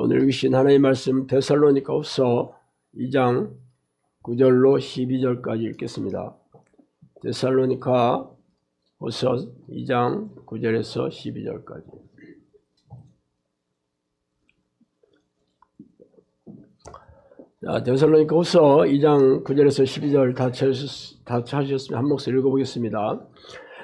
오늘 읽으신 하나님의 말씀 데살로니가후서 2장 9절로 12절까지 읽겠습니다. 데살로니가후서 2장 9절에서 12절까지. 자, 데살로니가후서 2장 9절에서 12절 다 찾으셨으면 한 목소리 읽어보겠습니다.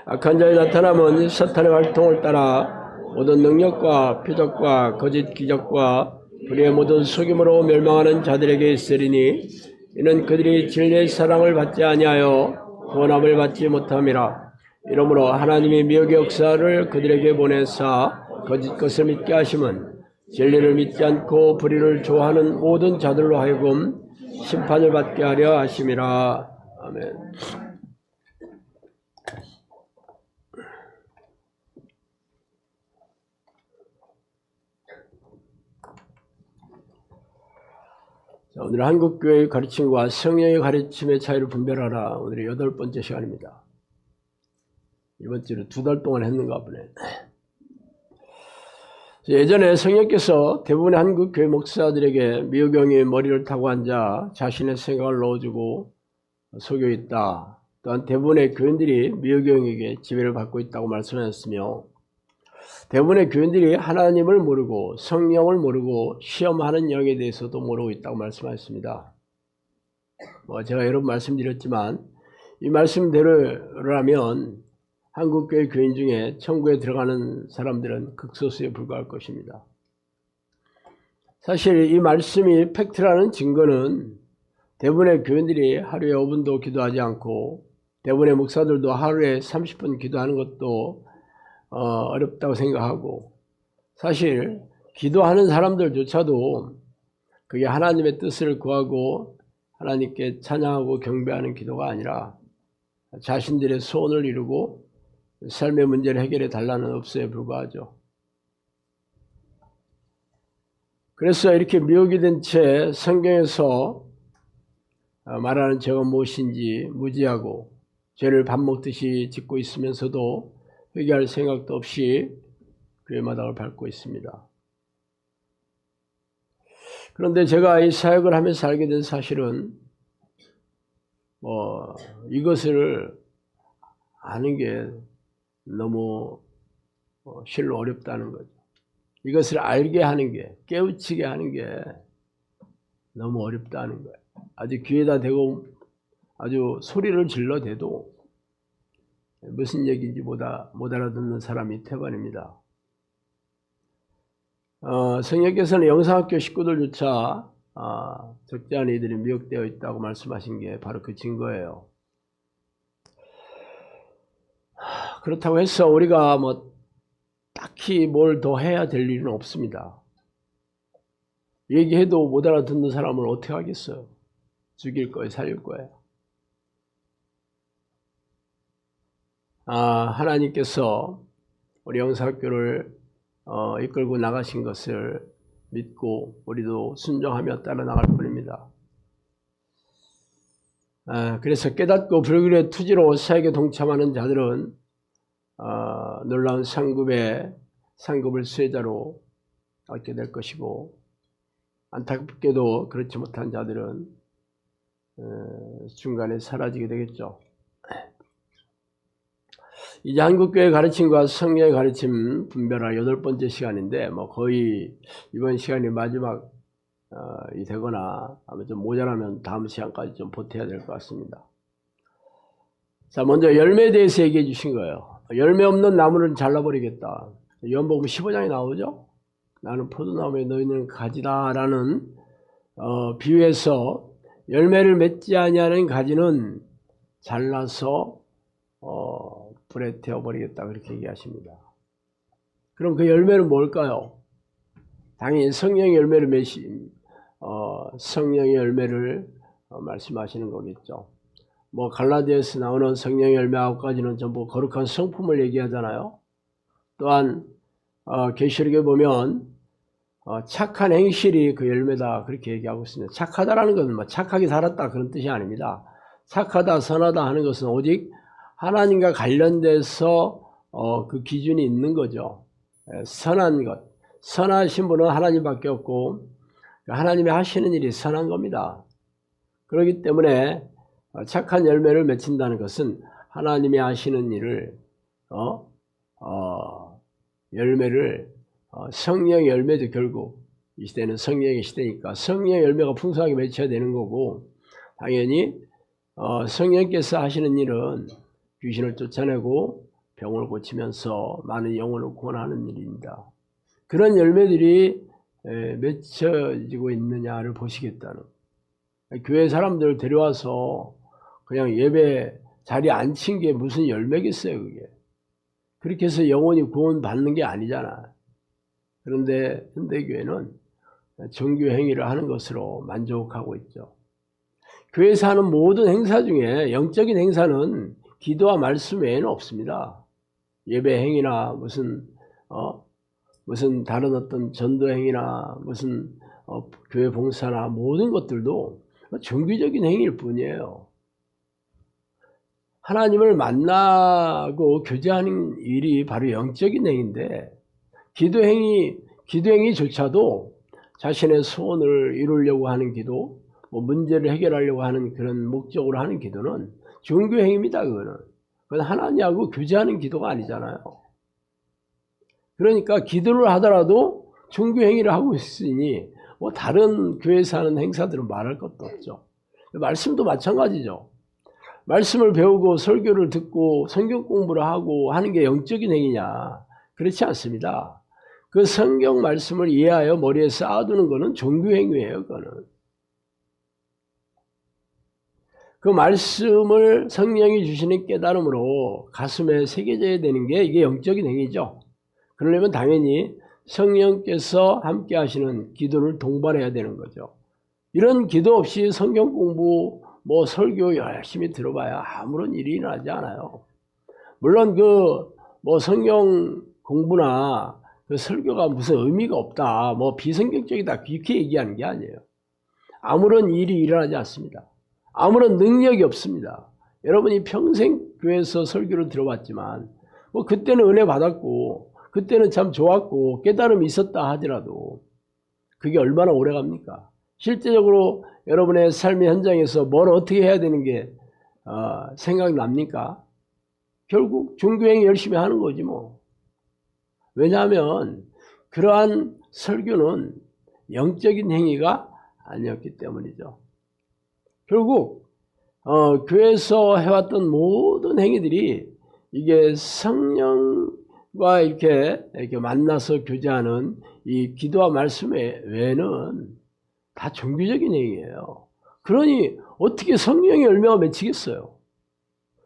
악한 자의 나타남은 사탄의 활동을 따라 모든 능력과 표적과 거짓 기적과 불의의 모든 속임으로 멸망하는 자들에게 있으리니 이는 그들이 진리의 사랑을 받지 아니하여 구원함을 받지 못함이라. 이러므로 하나님이 미혹의 역사를 그들에게 보내사 거짓 것을 믿게 하심은 진리를 믿지 않고 불의를 좋아하는 모든 자들로 하여금 심판을 받게 하려 하심이라. 아멘. 자, 오늘 한국교회의 가르침과 성령의 가르침의 차이를 분별하라. 오늘의 8번째 시간입니다. 이번 주는 2달 동안 했는가 보네. 예전에 성령께서 대부분의 한국교회 목사들에게 미호경이 머리를 타고 앉아 자신의 생각을 넣어주고 속여 있다. 또한 대부분의 교인들이 미호경에게 지배를 받고 있다고 말씀하셨으며, 대부분의 교인들이 하나님을 모르고 성령을 모르고 시험하는 영에 대해서도 모르고 있다고 말씀하셨습니다. 제가 여러 번 말씀드렸지만 이 말씀대로라면 한국교회 교인 중에 천국에 들어가는 사람들은 극소수에 불과할 것입니다. 사실 이 말씀이 팩트라는 증거는 대부분의 교인들이 하루에 5분도 기도하지 않고 대부분의 목사들도 하루에 30분 기도하는 것도 어렵다고 생각하고, 사실 기도하는 사람들조차도 그게 하나님의 뜻을 구하고 하나님께 찬양하고 경배하는 기도가 아니라 자신들의 소원을 이루고 삶의 문제를 해결해 달라는 업소에 불과하죠. 그래서 이렇게 미혹이 된 채 성경에서 말하는 죄가 무엇인지 무지하고 죄를 밥 먹듯이 짓고 있으면서도 회개할 생각도 없이 그의 마당을 밟고 있습니다. 그런데 제가 이 사역을 하면서 알게 된 사실은 이것을 아는 게 너무 실로 어렵다는 거죠. 이것을 알게 하는 게, 깨우치게 하는 게 너무 어렵다는 거예요. 아주 귀에다 대고 아주 소리를 질러대도 무슨 얘기인지 못 알아듣는 사람이 태반입니다. 성령께서는 영상학교 식구들조차 적지 않은 이들이 미혹되어 있다고 말씀하신 게 바로 그 증거예요. 그렇다고 해서 우리가 딱히 뭘 더 해야 될 일은 없습니다. 얘기해도 못 알아듣는 사람을 어떻게 하겠어요? 죽일 거예요, 살릴 거예요. 하나님께서 우리 영사학교를 이끌고 나가신 것을 믿고 우리도 순종하며 따라 나갈 뿐입니다. 그래서 깨닫고 불교의 투지로 사역에 동참하는 자들은 놀라운 상급을 수혜자로 얻게 될 것이고, 안타깝게도 그렇지 못한 자들은 중간에 사라지게 되겠죠. 이제 한국교회 가르침과 성령의 가르침 분별할 8번째 시간인데, 거의 이번 시간이 마지막이 되거나 아마 좀 모자라면 다음 시간까지 좀 보태야 될 것 같습니다. 자, 먼저 열매에 대해서 얘기해 주신 거예요. 열매 없는 나무는 잘라버리겠다. 요한복음 15장에 나오죠. 나는 포도나무에 너희는 가지다 라는 비유에서 열매를 맺지 아니하는 가지는 잘라서 불에 태워버리겠다, 그렇게 얘기하십니다. 그럼 그 열매는 뭘까요? 당연히 성령의 열매를 성령의 열매를 말씀하시는 거겠죠. 갈라디아에서 나오는 성령의 열매 9가지는 전부 거룩한 성품을 얘기하잖아요. 또한 계시록에 보면 착한 행실이 그 열매다, 그렇게 얘기하고 있습니다. 착하다라는 것은 착하게 살았다 그런 뜻이 아닙니다. 착하다, 선하다 하는 것은 오직 하나님과 관련돼서 그 기준이 있는 거죠. 선한 것, 선하신 분은 하나님밖에 없고 하나님이 하시는 일이 선한 겁니다. 그렇기 때문에 착한 열매를 맺힌다는 것은 하나님이 하시는 일을 열매를 성령의 열매도 결국 이 시대는 성령의 시대니까 성령의 열매가 풍성하게 맺혀야 되는 거고, 당연히 성령께서 하시는 일은 귀신을 쫓아내고 병을 고치면서 많은 영혼을 구원하는 일입니다. 그런 열매들이 맺혀지고 있느냐를 보시겠다는, 교회 사람들 데려와서 그냥 예배 자리에 앉힌 게 무슨 열매겠어요 그게. 그렇게 해서 영혼이 구원받는 게 아니잖아. 그런데 현대교회는 정규 행위를 하는 것으로 만족하고 있죠. 교회에서 하는 모든 행사 중에 영적인 행사는 기도와 말씀 외에는 없습니다. 예배 행위나 무슨 다른 어떤 전도 행위나 무슨 교회 봉사나 모든 것들도 정규적인 행위일 뿐이에요. 하나님을 만나고 교제하는 일이 바로 영적인 행위인데, 기도 행위조차도 자신의 소원을 이루려고 하는 기도, 문제를 해결하려고 하는 그런 목적으로 하는 기도는 종교 행위입니다. 그건 하나님하고 교제하는 기도가 아니잖아요. 그러니까 기도를 하더라도 종교 행위를 하고 있으니 다른 교회에서 하는 행사들은 말할 것도 없죠. 말씀도 마찬가지죠. 말씀을 배우고 설교를 듣고 성경 공부를 하고 하는 게 영적인 행위냐? 그렇지 않습니다. 그 성경 말씀을 이해하여 머리에 쌓아두는 것은 종교 행위예요. 그거는. 그 말씀을 성령이 주시는 깨달음으로 가슴에 새겨져야 되는 게 이게 영적인 행위죠. 그러려면 당연히 성령께서 함께 하시는 기도를 동반해야 되는 거죠. 이런 기도 없이 성경 공부, 설교 열심히 들어봐야 아무런 일이 일어나지 않아요. 물론 성경 공부나 그 설교가 무슨 의미가 없다, 비성경적이다, 그렇게 얘기하는 게 아니에요. 아무런 일이 일어나지 않습니다. 아무런 능력이 없습니다. 여러분이 평생 교회에서 설교를 들어봤지만, 그때는 은혜 받았고, 그때는 참 좋았고, 깨달음이 있었다 하더라도, 그게 얼마나 오래 갑니까? 실제적으로 여러분의 삶의 현장에서 뭘 어떻게 해야 되는 게 생각납니까? 결국 종교행위 열심히 하는 거지 뭐. 왜냐하면 그러한 설교는 영적인 행위가 아니었기 때문이죠. 결국 교회에서 해왔던 모든 행위들이 이게 성령과 이렇게 만나서 교제하는 이 기도와 말씀 외에는 다 종교적인 행위예요. 그러니 어떻게 성령의 열매가 맺히겠어요?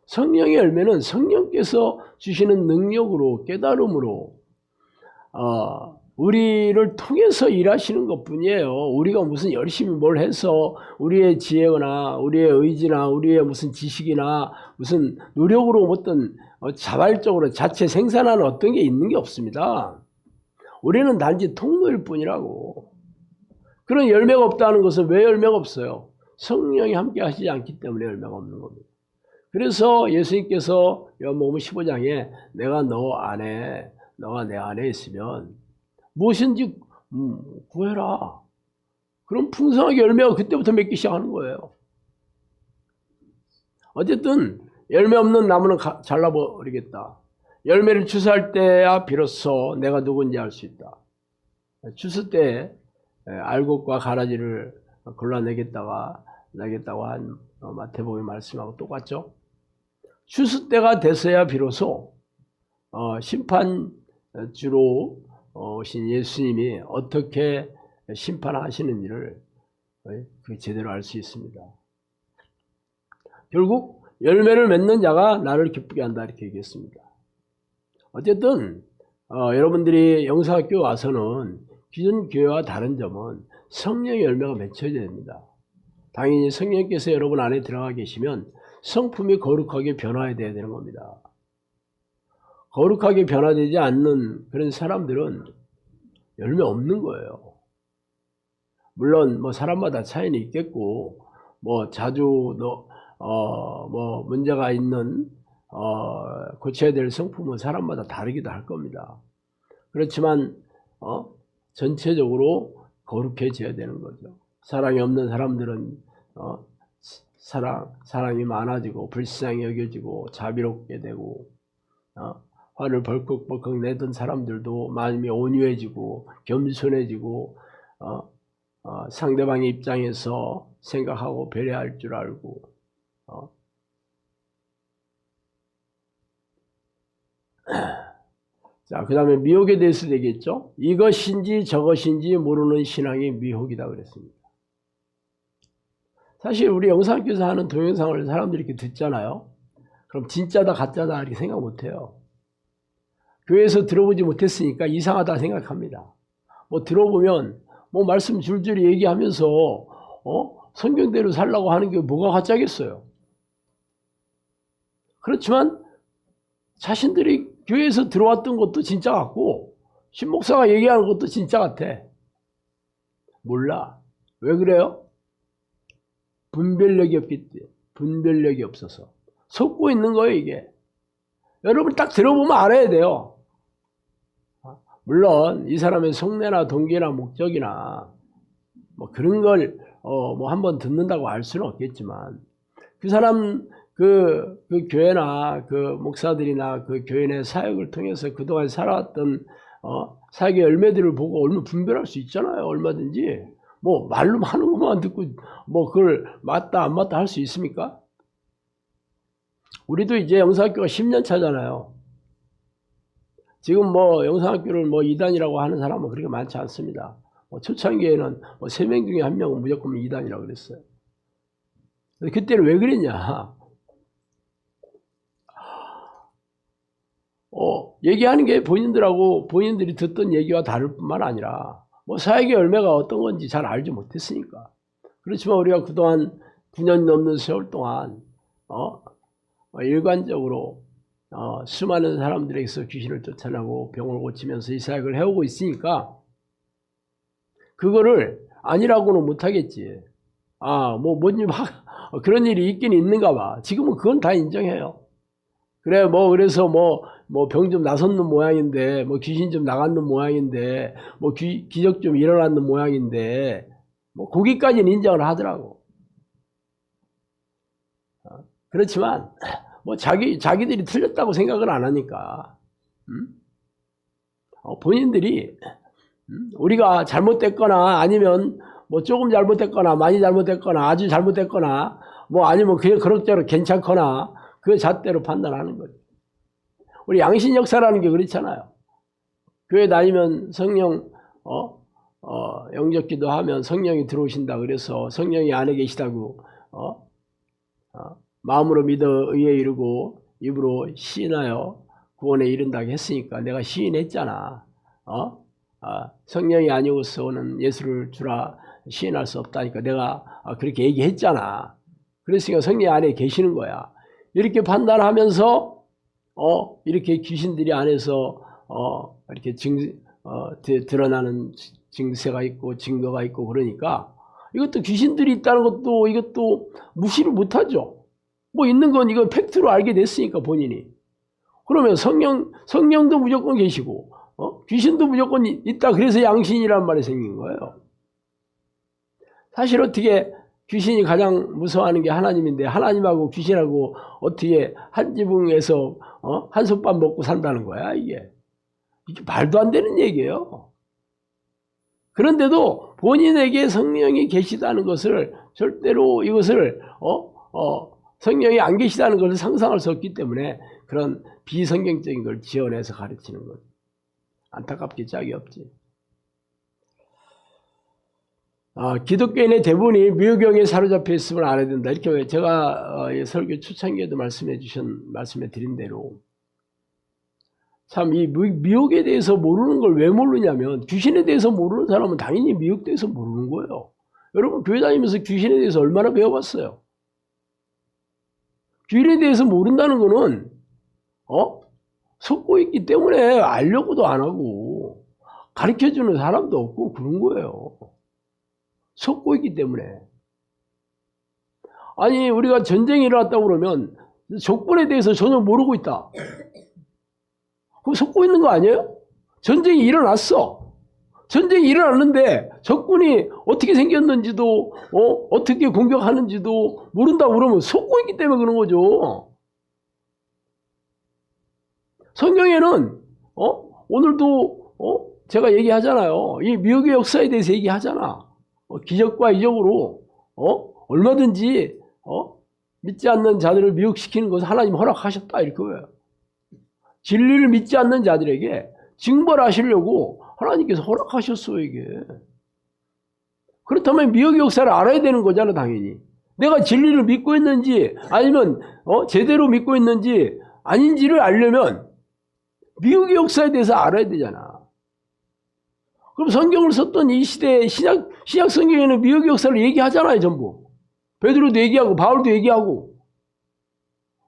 성령의 열매는 성령께서 주시는 능력으로, 깨달음으로 우리를 통해서 일하시는 것뿐이에요. 우리가 무슨 열심히 뭘 해서 우리의 지혜나 우리의 의지나 우리의 무슨 지식이나 무슨 노력으로 어떤 자발적으로 자체 생산하는 어떤 게 있는 게 없습니다. 우리는 단지 통로일 뿐이라고. 그런 열매가 없다는 것은 왜 열매가 없어요? 성령이 함께 하시지 않기 때문에 열매가 없는 겁니다. 그래서 예수님께서 요한복음 15장에 내가 너가 내 안에 있으면 무엇인지 구해라. 그럼 풍성하게 열매가 그때부터 맺기 시작하는 거예요. 어쨌든 열매 없는 나무는 잘라버리겠다. 열매를 주스할 때야 비로소 내가 누군지 알 수 있다. 주스 때 알곡과 가라지를 골라내겠다고 한 마태복음의 말씀하고 똑같죠. 주스 때가 돼서야 비로소 심판주로 오신 예수님이 어떻게 심판하시는 일을 제대로 알 수 있습니다. 결국 열매를 맺는 자가 나를 기쁘게 한다 이렇게 얘기했습니다. 어쨌든 여러분들이 영사학교 와서는 기존 교회와 다른 점은 성령의 열매가 맺혀야 됩니다. 당연히 성령께서 여러분 안에 들어가 계시면 성품이 거룩하게 변화해야 되는 겁니다. 거룩하게 변화되지 않는 그런 사람들은 열매 없는 거예요. 물론 사람마다 차이는 있겠고 자주 문제가 있는 고쳐야 될 성품은 사람마다 다르기도 할 겁니다. 그렇지만 전체적으로 거룩해져야 되는 거죠. 사랑이 없는 사람들은 사랑이 많아지고 불쌍히 여겨지고 자비롭게 되고 화를 벌컥벌컥 내던 사람들도 마음이 온유해지고 겸손해지고 상대방의 입장에서 생각하고 배려할 줄 알고 자, 그 다음에 미혹에 대해서 되겠죠. 이것인지 저것인지 모르는 신앙이 미혹이다 그랬습니다. 사실 우리 영상교사 하는 동영상을 사람들이 이렇게 듣잖아요. 그럼 진짜다 가짜다 이렇게 생각 못해요. 교회에서 들어보지 못했으니까 이상하다 생각합니다. 뭐 들어보면 뭐 말씀 줄줄이 얘기하면서 성경대로 살라고 하는 게 뭐가 가짜겠어요. 그렇지만 자신들이 교회에서 들어왔던 것도 진짜 같고 신목사가 얘기하는 것도 진짜 같아. 몰라. 왜 그래요? 분별력이 없기 때문에. 분별력이 없어서 속고 있는 거예요 이게. 여러분 딱 들어보면 알아야 돼요. 물론 이 사람의 속내나 동기나 목적이나 뭐 그런 걸 뭐 한번 듣는다고 알 수는 없겠지만 그 사람 그 교회나 그 목사들이나 그 교회 내 사역을 통해서 그동안 살아왔던 사역의 열매들을 보고 얼마나 분별할 수 있잖아요. 얼마든지 뭐 말로 하는 것만 듣고 뭐 그걸 맞다 안 맞다 할 수 있습니까? 우리도 이제 영상학교가 10년 차잖아요. 지금 뭐 영상학교를 뭐 이단이라고 하는 사람은 그렇게 많지 않습니다. 뭐 초창기에는 뭐 3명 중에 1명은 무조건 이단이라고 그랬어요. 그때는 왜 그랬냐? 얘기하는 게 본인들이 듣던 얘기와 다를 뿐만 아니라 뭐 사역의 열매가 어떤 건지 잘 알지 못했으니까. 그렇지만 우리가 그동안 9년 넘는 세월 동안 일관적으로 수많은 사람들에게서 귀신을 쫓아내고 병을 고치면서 이 사역을 해오고 있으니까 그거를 아니라고는 못하겠지. 뭐 뭔지 막 그런 일이 있긴 있는가 봐. 지금은 그건 다 인정해요. 그래 그래서 뭐 병 좀 나섰는 모양인데 뭐 귀신 좀 나갔는 모양인데 뭐 기적 좀 일어났는 모양인데 뭐 거기까지는 인정을 하더라고. 그렇지만 뭐 자기들이 틀렸다고 생각을 안 하니까 본인들이 우리가 잘못됐거나 아니면 뭐 조금 잘못됐거나 많이 잘못됐거나 아주 잘못됐거나 뭐 아니면 그냥 그럭저럭 괜찮거나 그 잣대로 판단하는 거죠. 우리 양신 역사라는 게 그렇잖아요. 교회 다니면 성령 영접기도 하면 성령이 들어오신다 그래서 성령이 안에 계시다고 마음으로 믿어 의에 이르고 입으로 시인하여 구원에 이른다고 했으니까 내가 시인했잖아. 성령이 아니고서는 예수를 주라 시인할 수 없다니까 내가 그렇게 얘기했잖아. 그랬으니까 성령이 안에 계시는 거야. 이렇게 판단하면서 이렇게 귀신들이 안에서 이렇게 드러나는 증세가 있고 증거가 있고 그러니까 이것도 귀신들이 있다는 것도 이것도 무시를 못하죠. 뭐 있는 건 이건 팩트로 알게 됐으니까 본인이. 그러면 성령도 무조건 계시고 귀신도 무조건 있다. 그래서 양신이란 말이 생긴 거예요. 사실 어떻게 귀신이 가장 무서워하는 게 하나님인데 하나님하고 귀신하고 어떻게 한 지붕에서 한솥밥 먹고 산다는 거야 이게 말도 안 되는 얘기예요. 그런데도 본인에게 성령이 계시다는 것을 절대로 이것을 성령이 안 계시다는 것을 상상할 수 없기 때문에 그런 비성경적인 걸 지어내서 가르치는 거죠. 안타깝게 짝이 없지. 기독교인의 대부분이 미혹에 사로잡혀 있음을 알아야 된다. 이렇게 제가 설교 초창기에도 말씀해 드린 대로 참 이 미혹에 대해서 모르는 걸 왜 모르냐면 귀신에 대해서 모르는 사람은 당연히 미혹에 대해서 모르는 거예요. 여러분 교회 다니면서 귀신에 대해서 얼마나 배워봤어요? 귀신에 대해서 모른다는 거는 속고 있기 때문에 알려고도 안 하고 가르쳐주는 사람도 없고 그런 거예요. 속고 있기 때문에. 아니 우리가 전쟁이 일어났다고 그러면 적군에 대해서 전혀 모르고 있다. 그럼 속고 있는 거 아니에요? 전쟁이 일어났어. 전쟁이 일어났는데 적군이 어떻게 생겼는지도 어떻게 공격하는지도 모른다고 그러면 속고 있기 때문에 그런 거죠. 성경에는 오늘도 제가 얘기하잖아요. 이 미혹의 역사에 대해서 얘기하잖아. 기적과 이적으로 얼마든지 믿지 않는 자들을 미혹시키는 것을 하나님 허락하셨다 이거예요. 진리를 믿지 않는 자들에게 징벌하시려고 하나님께서 허락하셨어요 이게. 그렇다면 미혹의 역사를 알아야 되는 거잖아 당연히. 내가 진리를 믿고 있는지 아니면 제대로 믿고 있는지 아닌지를 알려면 미혹의 역사에 대해서 알아야 되잖아. 그럼 성경을 썼던 이 시대의 신약 성경에는 미혹의 역사를 얘기하잖아요 전부. 베드로도 얘기하고 바울도 얘기하고.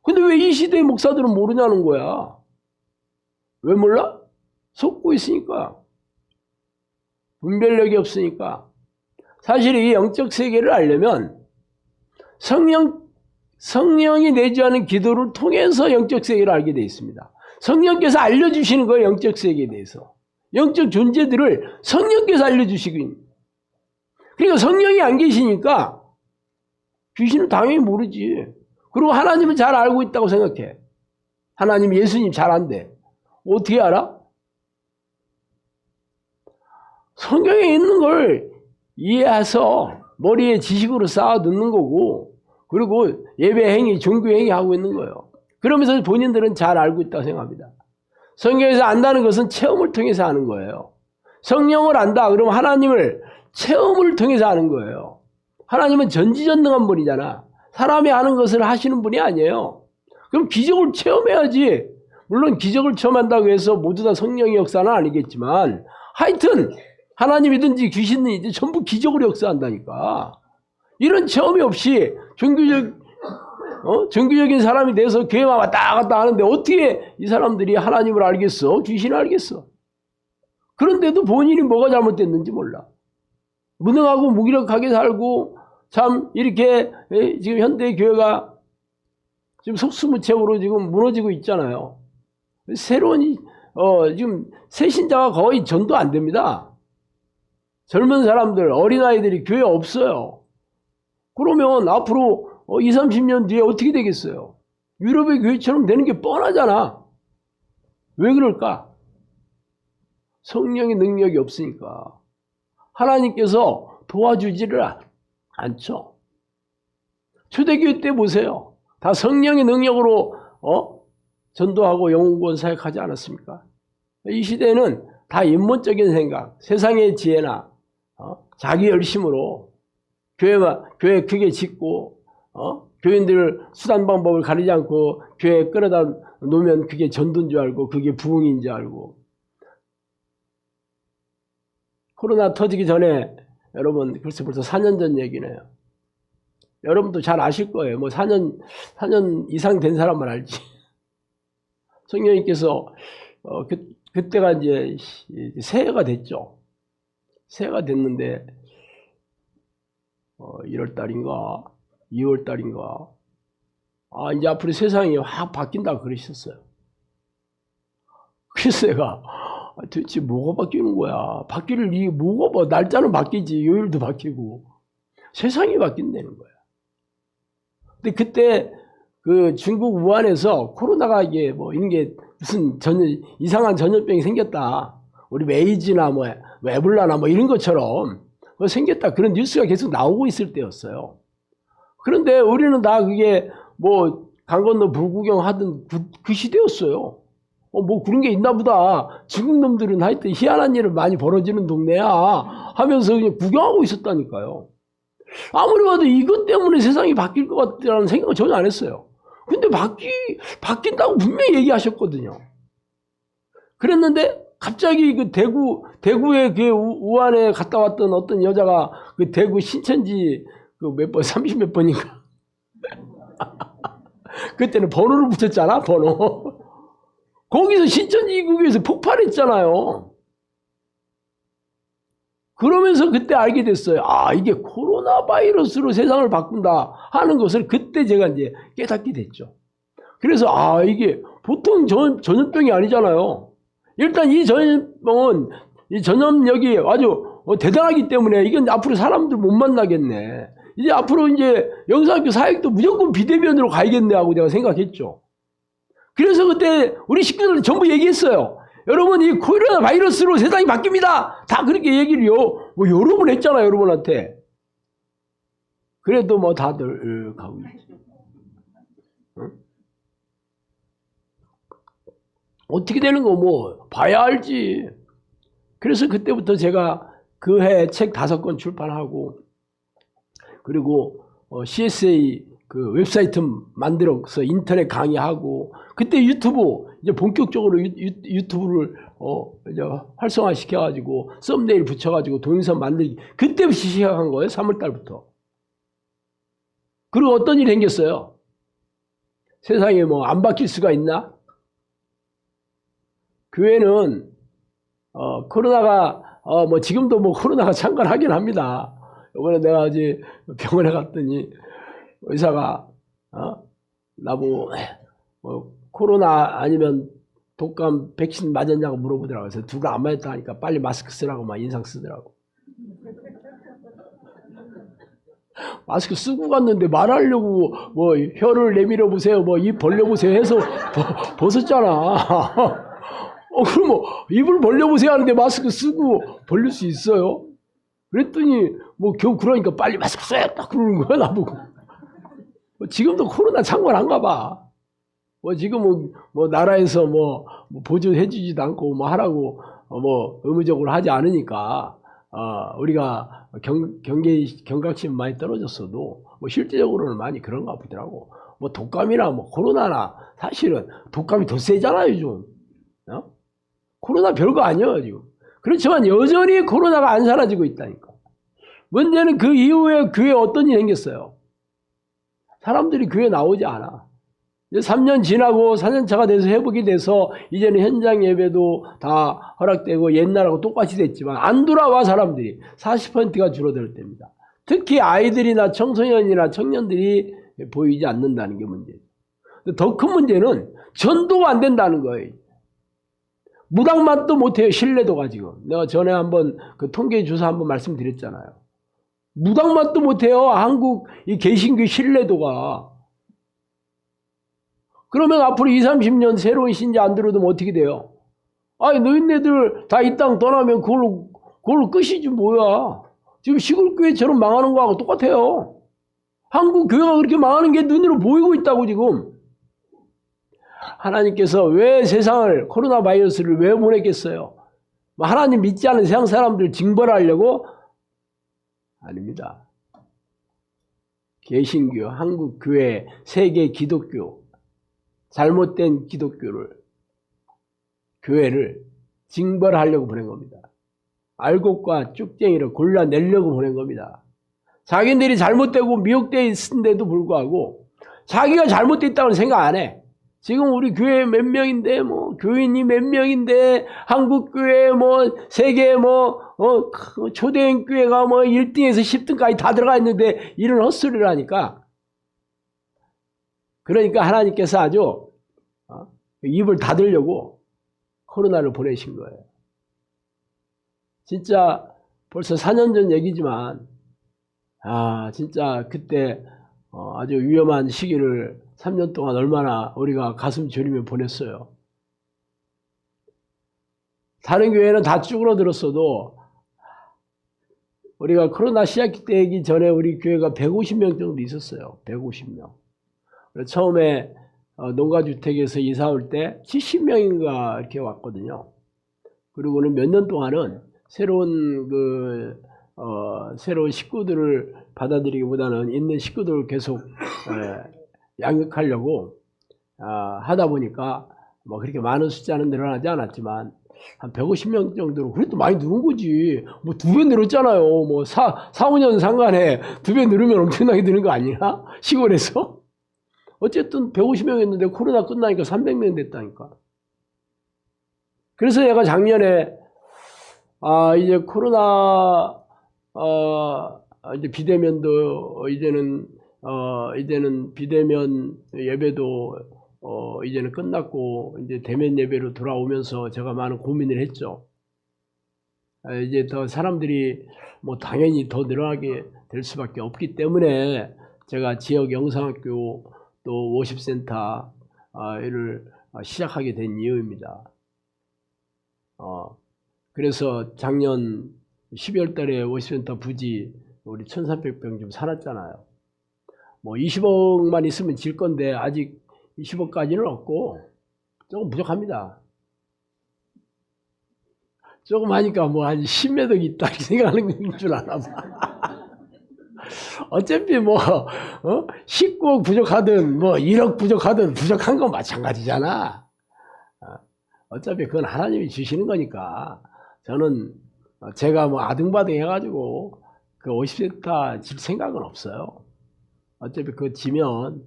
근데 왜 이 시대의 목사들은 모르냐는 거야. 왜 몰라? 속고 있으니까. 분별력이 없으니까. 사실 이 영적 세계를 알려면 성령이 내주하는 기도를 통해서 영적 세계를 알게 되어 있습니다. 성령께서 알려주시는 거예요. 영적 세계에 대해서. 영적 존재들을 성령께서 알려주시긴. 그러니까 성령이 안 계시니까 귀신은 당연히 모르지. 그리고 하나님은 잘 알고 있다고 생각해. 하나님, 예수님 잘 안대. 어떻게 알아? 성경에 있는 걸 이해해서 머리에 지식으로 쌓아 놓는 거고, 그리고 예배 행위, 종교 행위 하고 있는 거예요. 그러면서 본인들은 잘 알고 있다고 생각합니다. 성경에서 안다는 것은 체험을 통해서 아는 거예요. 성령을 안다 그러면 하나님을 체험을 통해서 아는 거예요. 하나님은 전지전능한 분이잖아. 사람이 아는 것을 하시는 분이 아니에요. 그럼 기적을 체험해야지. 물론 기적을 체험한다고 해서 모두 다 성령의 역사는 아니겠지만 하여튼 하나님이든지 귀신이든지 전부 기적으로 역사한다니까. 이런 체험이 없이 종교적인 사람이 돼서 교회만 왔다 갔다 하는데 어떻게 이 사람들이 하나님을 알겠어? 귀신을 알겠어? 그런데도 본인이 뭐가 잘못됐는지 몰라. 무능하고 무기력하게 살고 참 이렇게 지금 현대 교회가 지금 속수무책으로 지금 무너지고 있잖아요. 새로운 지금 새 신자가 거의 전도 안 됩니다. 젊은 사람들, 어린아이들이 교회 없어요. 그러면 앞으로 20, 30년 뒤에 어떻게 되겠어요? 유럽의 교회처럼 되는 게 뻔하잖아. 왜 그럴까? 성령의 능력이 없으니까. 하나님께서 도와주지를 않죠. 초대교회 때 보세요. 다 성령의 능력으로 전도하고 영혼구원 사역하지 않았습니까? 이 시대는 다 인본적인 생각, 세상의 지혜나 자기 열심으로 교회 크게 짓고 교인들 수단 방법을 가리지 않고 교회에 끌어다 놓으면 그게 전도인 줄 알고 그게 부흥인 줄 알고. 코로나 터지기 전에 여러분 벌써 4년 전 얘기네요. 여러분도 잘 아실 거예요. 뭐 4년 이상 된 사람만 알지. 성령님께서 그때가 이제 새해가 됐죠. 새해가 됐는데 1월 달인가 2월 달인가 이제 앞으로 세상이 확 바뀐다 그러셨어요. 그래서 내가 도대체 뭐가 바뀌는 거야? 바뀔 이게 뭐가 봐? 날짜는 바뀌지, 요일도 바뀌고 세상이 바뀐다는 거야. 근데 그때 그 중국 우한에서 코로나가 이게 뭐 이런 게 무슨 이상한 전염병이 생겼다. 우리 메이지나 뭐 에볼라나 뭐 이런 것처럼 생겼다. 그런 뉴스가 계속 나오고 있을 때였어요. 그런데 우리는 다 그게 뭐 강 건너 불구경 하던 그 시대였어요. 뭐 그런 게 있나 보다. 중국 놈들은 하여튼 희한한 일을 많이 벌어지는 동네야 하면서 그냥 구경하고 있었다니까요. 아무리 봐도 이것 때문에 세상이 바뀔 것 같다는 생각을 전혀 안 했어요. 근데 바뀐다고 분명히 얘기하셨거든요. 그랬는데 갑자기 그 대구의 그 우한에 갔다 왔던 어떤 여자가 그 대구 신천지 그 몇 번, 30몇 번인가. 그때는 번호를 붙였잖아, 번호. 거기서 신천지 입구에서 폭발했잖아요. 그러면서 그때 알게 됐어요. 이게 코로나 바이러스로 세상을 바꾼다 하는 것을 그때 제가 이제 깨닫게 됐죠. 그래서 이게 보통 전염병이 아니잖아요. 일단 이 전염병은 이 전염력이 아주 대단하기 때문에 이건 앞으로 사람들 못 만나겠네. 이제 앞으로 이제 영상학교 사역도 무조건 비대면으로 가야겠네 하고 내가 생각했죠. 그래서 그때 우리 식구들 전부 얘기했어요. 여러분, 이 코로나 바이러스로 세상이 바뀝니다. 다 그렇게 얘기를 뭐 여러 번 했잖아요, 여러분한테. 그래도 뭐 다들 가고 있지. 응? 어떻게 되는 거 뭐 봐야 알지. 그래서 그때부터 제가 그 해 책 5권 출판하고, 그리고 CSA 그 웹사이트 만들어서 인터넷 강의하고, 그때 유튜브 이제 본격적으로 유튜브를 이제 활성화 시켜가지고 썸네일 붙여가지고 동영상 만들기, 그때부터 시작한 거예요. 3월 달부터. 그리고 어떤 일이 생겼어요? 세상에 뭐 안 바뀔 수가 있나? 교회는 코로나가 뭐 지금도 뭐 코로나가 창궐하긴 합니다. 이번에 내가 이제 병원에 갔더니 의사가 나보고 코로나 아니면 독감 백신 맞았냐고 물어보더라고요. 그래서 둘 다 안 맞았다 하니까 빨리 마스크 쓰라고 막 인상 쓰더라고. 마스크 쓰고 갔는데 말하려고 뭐 혀를 내밀어 보세요, 뭐 입 벌려 보세요 해서 벗었잖아. 그럼 뭐 입을 벌려 보세요 하는데 마스크 쓰고 벌릴 수 있어요? 그랬더니 뭐 겨우 그러니까 빨리 마스크 써야 딱 그러는 거야 나보고. 지금도 코로나 창궐한가 봐. 뭐 지금은 뭐 나라에서 뭐 보조해주지도 않고 뭐 하라고 뭐 의무적으로 하지 않으니까 우리가 경각심 많이 떨어졌어도 뭐 실제적으로는 많이 그런가 보더라고. 뭐 독감이나 뭐 코로나나 사실은 독감이 더 세잖아요 요즘. 코로나 별거 아니에요 지금. 그렇지만 여전히 코로나가 안 사라지고 있다니까. 문제는 그 이후에 교회에 어떤 일이 생겼어요. 사람들이 교회에 나오지 않아. 이제 3년 지나고 4년차가 돼서 회복이 돼서 이제는 현장 예배도 다 허락되고 옛날하고 똑같이 됐지만 안 돌아와. 사람들이 40%가 줄어들 때입니다. 특히 아이들이나 청소년이나 청년들이 보이지 않는다는 게 문제죠. 더 큰 문제는 전도가 안 된다는 거예요. 무당맛도 못해요. 신뢰도가 지금. 내가 전에 한번 그 통계 조사 한번 말씀드렸잖아요. 무당맛도 못해요. 한국 이 개신교 신뢰도가. 그러면 앞으로 20, 30년 새로운 신자 안 들어오면 어떻게 돼요? 아니 너희네들 다 이 땅 떠나면 그걸로 끝이지 뭐야. 지금 시골교회처럼 망하는 거하고 똑같아요. 한국 교회가 그렇게 망하는 게 눈으로 보이고 있다고 지금. 하나님께서 왜 세상을 코로나 바이러스를 왜 보냈겠어요? 하나님 믿지 않는 세상 사람들 징벌하려고? 아닙니다. 개신교, 한국 교회, 세계 기독교, 잘못된 기독교를, 교회를 징벌하려고 보낸 겁니다. 알곡과 쭉쟁이를 골라내려고 보낸 겁니다. 자기들이 잘못되고 미혹되어 있는데도 불구하고 자기가 잘못되어 있다고 생각 안 해. 지금 우리 교회 몇 명인데, 뭐, 교인이 몇 명인데, 한국교회, 뭐, 세계, 초대형 교회가 1등에서 10등까지 다 들어가 있는데, 이런 헛소리를 하니까. 그러니까 하나님께서 아주, 입을 닫으려고 코로나를 보내신 거예요. 진짜 벌써 4년 전 얘기지만, 진짜 그때 아주 위험한 시기를 3년 동안 얼마나 우리가 가슴 졸이며 보냈어요. 다른 교회는 다 쭈그러들었어도 우리가 코로나 시작되기 전에 우리 교회가 150명 정도 있었어요. 150명. 처음에 농가주택에서 이사 올 때 70명인가 이렇게 왔거든요. 그리고는 몇 년 동안은 새로운 새로운 식구들을 받아들이기보다는 있는 식구들을 계속 양육하려고 하다 보니까 뭐 그렇게 많은 숫자는 늘어나지 않았지만 한 150명 정도로 그래도 많이 늘은 거지. 뭐 2배 늘었잖아요. 뭐 4-5년 상간에 2배 늘으면 엄청나게 드는 거 아니야? 시골에서? 어쨌든 150명 했는데 코로나 끝나니까 300명 됐다니까. 그래서 내가 작년에 이제 코로나 이제 비대면도 이제는 비대면 예배도 이제는 끝났고 이제 대면 예배로 돌아오면서 제가 많은 고민을 했죠. 이제 더 사람들이 뭐 당연히 더 늘어나게 될 수밖에 없기 때문에 제가 지역 영상학교 또 워십센터 를 시작하게 된 이유입니다. 그래서 작년 12월 달에 워십센터 부지 우리 1300평 좀 살았잖아요. 뭐 20억만 있으면 질 건데 아직 20억까지는 없고 조금 부족합니다. 조금 하니까 뭐 한 10몇 억이 있다 이렇게 생각하는 줄 아나 봐. 어차피 뭐 19억 부족하든 뭐 1억 부족하든 부족한 건 마찬가지잖아. 어차피 그건 하나님이 주시는 거니까 저는 제가 뭐 아등바등 해가지고 그 50세타 질 생각은 없어요. 어차피 그거 지면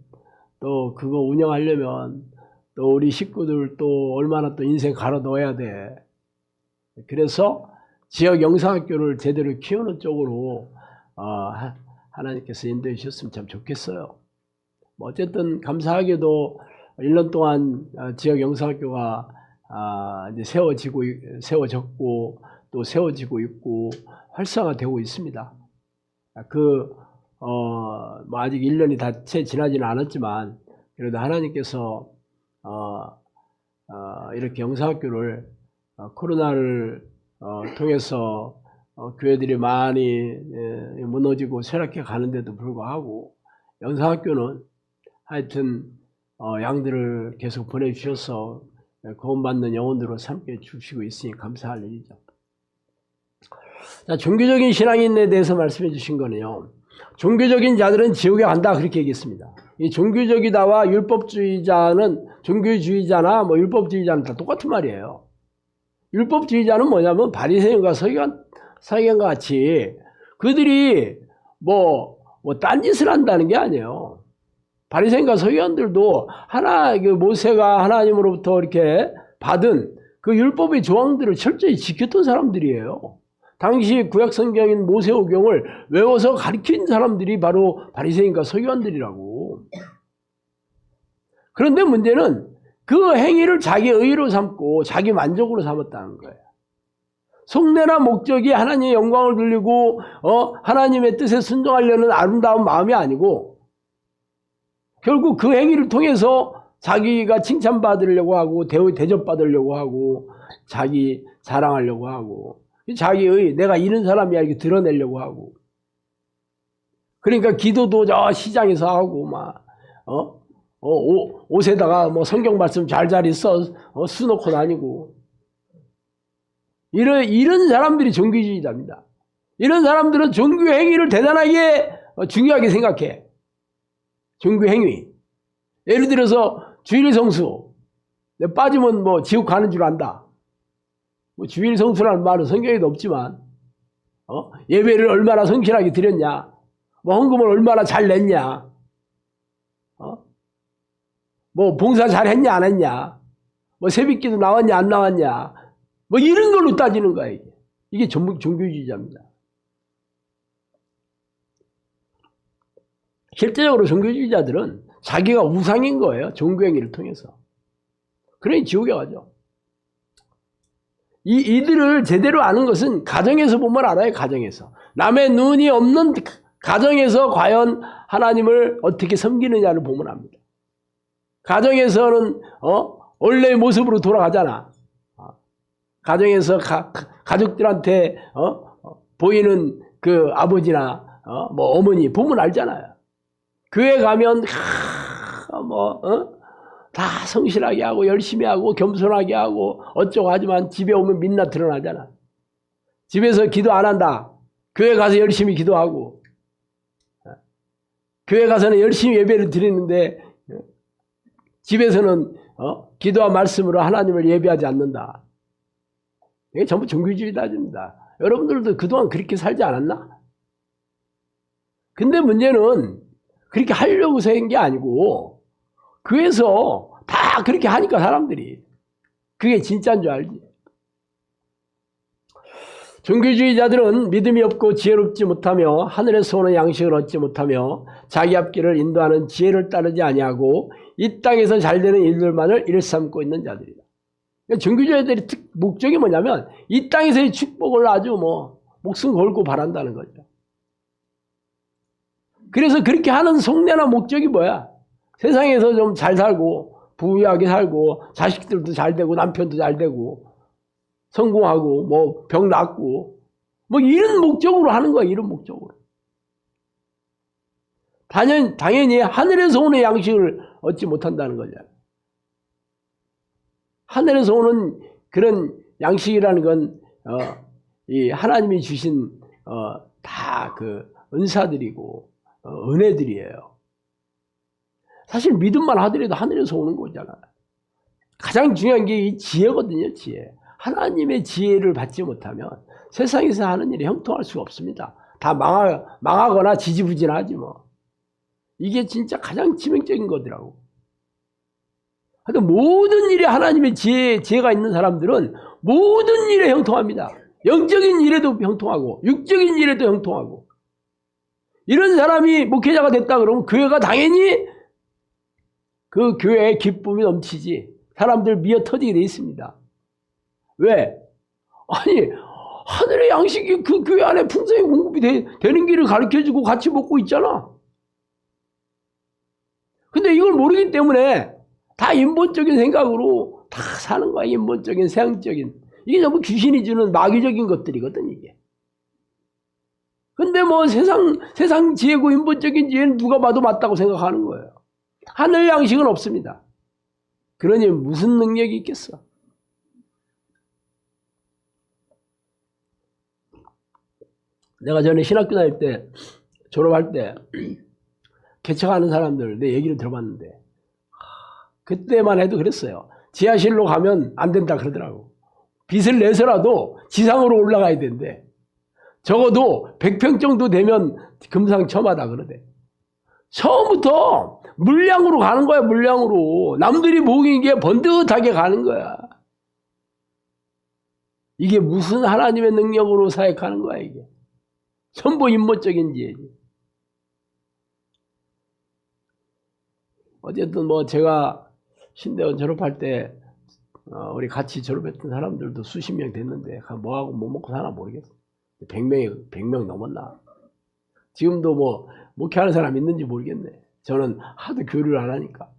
또 그거 운영하려면 또 우리 식구들 또 얼마나 또 인생 갈아 넣어야 돼. 그래서 지역 영상학교를 제대로 키우는 쪽으로 하나님께서 인도해 주셨으면 참 좋겠어요. 뭐 어쨌든 감사하게도 1년 동안 지역 영상학교가 이제 세워졌고 또 세워지고 있고 활성화되고 있습니다. 뭐 아직 1년이 다 채 지나지는 않았지만 그래도 하나님께서 이렇게 영상학교를 코로나를 통해서 교회들이 많이 무너지고 쇠락해 가는데도 불구하고 영상학교는 하여튼 양들을 계속 보내주셔서 구원받는 영혼들로 삼게 주시고 있으니 감사할 일이죠. 자, 종교적인 신앙인에 대해서 말씀해 주신 거는요. 종교적인 자들은 지옥에 간다 그렇게 얘기했습니다. 이 종교적이다와 율법주의자는 종교주의자나 뭐 율법주의자는 다 똑같은 말이에요. 율법주의자는 뭐냐면 바리새인과 서기관과 같이 그들이 뭐 딴짓을 한다는 게 아니에요. 바리새인과 서기관들도 모세가 하나님으로부터 이렇게 받은 그 율법의 조항들을 철저히 지켰던 사람들이에요. 당시 구약 성경인 모세오경을 외워서 가르친 사람들이 바로 바리새인과 서기관들이라고. 그런데 문제는 그 행위를 자기 의로 삼고 자기 만족으로 삼았다는 거예요. 속내나 목적이 하나님의 영광을 돌리고 하나님의 뜻에 순종하려는 아름다운 마음이 아니고 결국 그 행위를 통해서 자기가 칭찬받으려고 하고 대접받으려고 하고 자기 자랑하려고 하고 자기의 내가 이런 사람이야 이렇게 드러내려고 하고 그러니까 기도도 저 시장에서 하고 막 옷에다가 뭐 성경 말씀 잘잘히 써놓고 다니고 이런 사람들이 종교주의자입니다. 이런 사람들은 종교 행위를 대단하게 중요하게 생각해. 종교 행위. 예를 들어서 주일 성수. 빠지면 뭐 지옥 가는 줄 안다. 뭐 주일 성수라는 말은 성경에도 없지만 예배를 얼마나 성실하게 드렸냐. 뭐 헌금을 얼마나 잘 냈냐. 뭐 봉사 잘했냐 안 했냐. 뭐 새벽기도 나왔냐 안 나왔냐. 뭐 이런 걸로 따지는 거야 이게. 이게 전부 종교주의자입니다. 실제적으로 종교주의자들은 자기가 우상인 거예요. 종교행위를 통해서. 그러니 지옥에 가죠. 이들을 제대로 아는 것은 가정에서 보면 알아요. 가정에서. 남의 눈이 없는 가정에서 과연 하나님을 어떻게 섬기느냐를 보면 압니다. 가정에서는 원래의 모습으로 돌아가잖아. 가정에서 가족들한테 보이는 그 아버지나 뭐 어머니 보면 알잖아요. 교회 가면 다 성실하게 하고 열심히 하고 겸손하게 하고 어쩌고 하지만 집에 오면 민낯 드러나잖아. 집에서 기도 안 한다. 교회 가서 열심히 기도하고 교회 가서는 열심히 예배를 드리는데 집에서는 기도와 말씀으로 하나님을 예배하지 않는다. 이게 전부 종교주의자입니다. 여러분들도 그동안 그렇게 살지 않았나? 근데 문제는 그렇게 하려고 산 게 아니고 그래서 다 그렇게 하니까 사람들이 그게 진짜인 줄 알지. 종교주의자들은 믿음이 없고 지혜롭지 못하며 하늘에서 오는 양식을 얻지 못하며 자기 앞길을 인도하는 지혜를 따르지 아니하고 이 땅에서 잘되는 일들만을 일삼고 있는 자들이다. 정규주의자들의 목적이 뭐냐면 이 땅에서의 축복을 아주 목숨 걸고 바란다는 거죠. 그래서 그렇게 하는 속내나 목적이 뭐야? 세상에서 좀 잘 살고 부유하게 살고 자식들도 잘 되고 남편도 잘 되고 성공하고 병 낫고 이런 목적으로 하는 거야. 이런 목적으로. 당연히 하늘에서 오는 양식을 얻지 못한다는 거잖아. 하늘에서 오는 그런 양식이라는 건 이 하나님이 주신 다 그 은사들이고 은혜들이에요. 사실 믿음만 하더라도 하늘에서 오는 거잖아. 가장 중요한 게 이 지혜거든요. 지혜. 하나님의 지혜를 받지 못하면 세상에서 하는 일이 형통할 수가 없습니다. 다 망하거나 지지부진하지 뭐. 이게 진짜 가장 치명적인 거더라고. 하여튼 모든 일에 하나님의 지혜가 있는 사람들은 모든 일에 형통합니다. 영적인 일에도 형통하고 육적인 일에도 형통하고. 이런 사람이 목회자가 됐다 그러면 교회가 당연히 그 교회에 기쁨이 넘치지. 사람들 미어 터지게 돼 있습니다. 왜? 아니 하늘의 양식이 그 교회 안에 풍성히 공급이 되는 길을 가르쳐주고 같이 먹고 있잖아. 근데 이걸 모르기 때문에 다 인본적인 생각으로 다 사는 거야. 인본적인 세상적인. 이게 전부 귀신이 주는 마귀적인 것들이거든 이게. 근데 세상 지혜고 인본적인 지혜는 누가 봐도 맞다고 생각하는 거예요. 하늘 양식은 없습니다. 그러니 무슨 능력이 있겠어? 내가 전에 신학교 다닐 때 졸업할 때 개척하는 사람들 내 얘기를 들어봤는데 그때만 해도 그랬어요. 지하실로 가면 안 된다 그러더라고. 빚을 내서라도 지상으로 올라가야 된대. 적어도 100평 정도 되면 금상첨화다 그러대. 처음부터 물량으로 가는 거야. 물량으로. 남들이 모이기에 번듯하게 가는 거야. 이게 무슨 하나님의 능력으로 사역하는 거야 이게. 전부 인본적인 지혜지. 어쨌든 제가 신대원 졸업할 때 우리 같이 졸업했던 사람들도 수십 명 됐는데 뭐하고 뭐 먹고 사나 모르겠어. 100명 넘었나. 지금도 목회하는 사람 있는지 모르겠네. 저는 하도 교류를 안 하니까.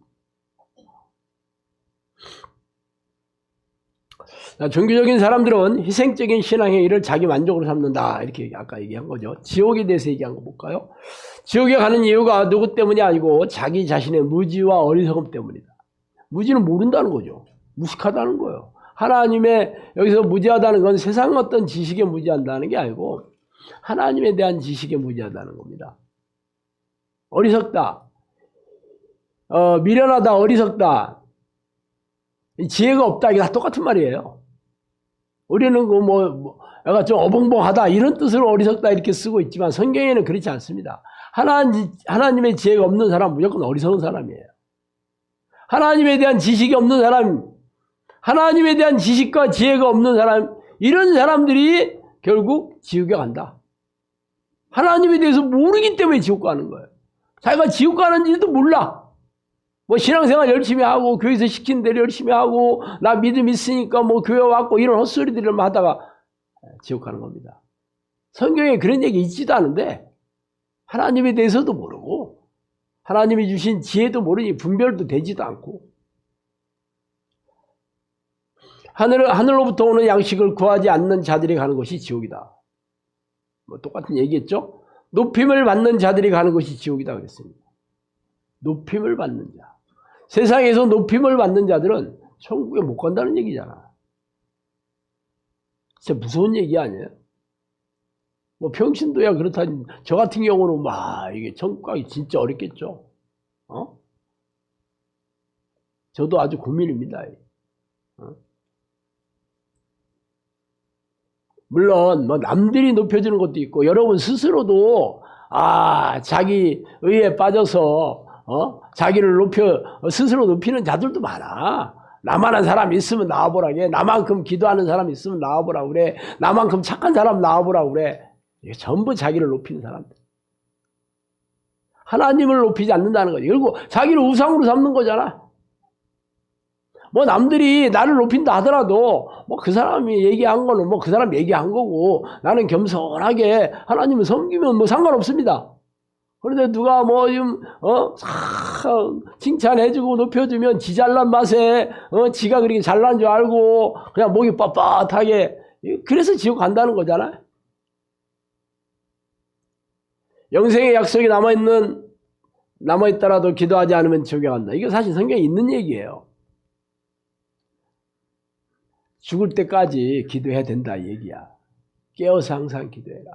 종교적인 사람들은 희생적인 신앙의 일을 자기 만족으로 삼는다. 이렇게 아까 얘기한 거죠. 지옥에 대해서 얘기한 거 볼까요? 지옥에 가는 이유가 누구 때문이 아니고 자기 자신의 무지와 어리석음 때문이다. 무지는 모른다는 거죠. 무식하다는 거예요. 하나님의 여기서 무지하다는 건 세상 어떤 지식에 무지한다는 게 아니고 하나님에 대한 지식에 무지하다는 겁니다. 어리석다. 미련하다. 어리석다. 지혜가 없다. 이게 다 똑같은 말이에요. 우리는 약간 좀 어벙벙하다 이런 뜻으로 어리석다 이렇게 쓰고 있지만 성경에는 그렇지 않습니다. 하나님의 지혜가 없는 사람은 무조건 어리석은 사람이에요. 하나님에 대한 지식이 없는 사람, 하나님에 대한 지식과 지혜가 없는 사람, 이런 사람들이 결국 지옥에 간다. 하나님에 대해서 모르기 때문에 지옥 가는 거예요. 자기가 지옥 가는지도 몰라. 신앙생활 열심히 하고 교회에서 시킨 대로 열심히 하고 나 믿음 있으니까 교회 왔고 이런 헛소리들을 하다가 지옥 가는 겁니다. 성경에 그런 얘기 있지도 않은데 하나님에 대해서도 모르고 하나님이 주신 지혜도 모르니 분별도 되지도 않고 하늘로부터 오는 양식을 구하지 않는 자들이 가는 것이 지옥이다. 똑같은 얘기겠죠? 높임을 받는 자들이 가는 것이 지옥이다 그랬습니다. 높임을 받는 자. 세상에서 높임을 받는 자들은 천국에 못 간다는 얘기잖아. 진짜 무서운 얘기 아니에요? 평신도야 그렇다. 저 같은 경우는 이게 천국 가기 진짜 어렵겠죠. 저도 아주 고민입니다. 물론 남들이 높여주는 것도 있고 여러분 스스로도 자기 의에 빠져서 자기를 스스로 높이는 자들도 많아. 나만한 사람 있으면 나와보라 그래. 나만큼 기도하는 사람 있으면 나와보라 그래. 나만큼 착한 사람 나와보라 그래. 이게 전부 자기를 높이는 사람들. 하나님을 높이지 않는다는 거지. 그리고 자기를 우상으로 삼는 거잖아. 뭐 남들이 나를 높인다 하더라도 뭐 그 사람이 얘기한 거는 뭐 그 사람 얘기한 거고 나는 겸손하게 하나님을 섬기면 뭐 상관없습니다. 그런데 누가 뭐 좀 칭찬해주고 높여주면 지 잘난 맛에 지가 그렇게 잘난 줄 알고 그냥 목이 뻣뻣하게, 그래서 지옥 간다는 거잖아요. 영생의 약속이 남아있더라도 기도하지 않으면 지옥에 간다. 이게 사실 성경에 있는 얘기예요. 죽을 때까지 기도해야 된다 이 얘기야. 깨어서 항상 기도해라.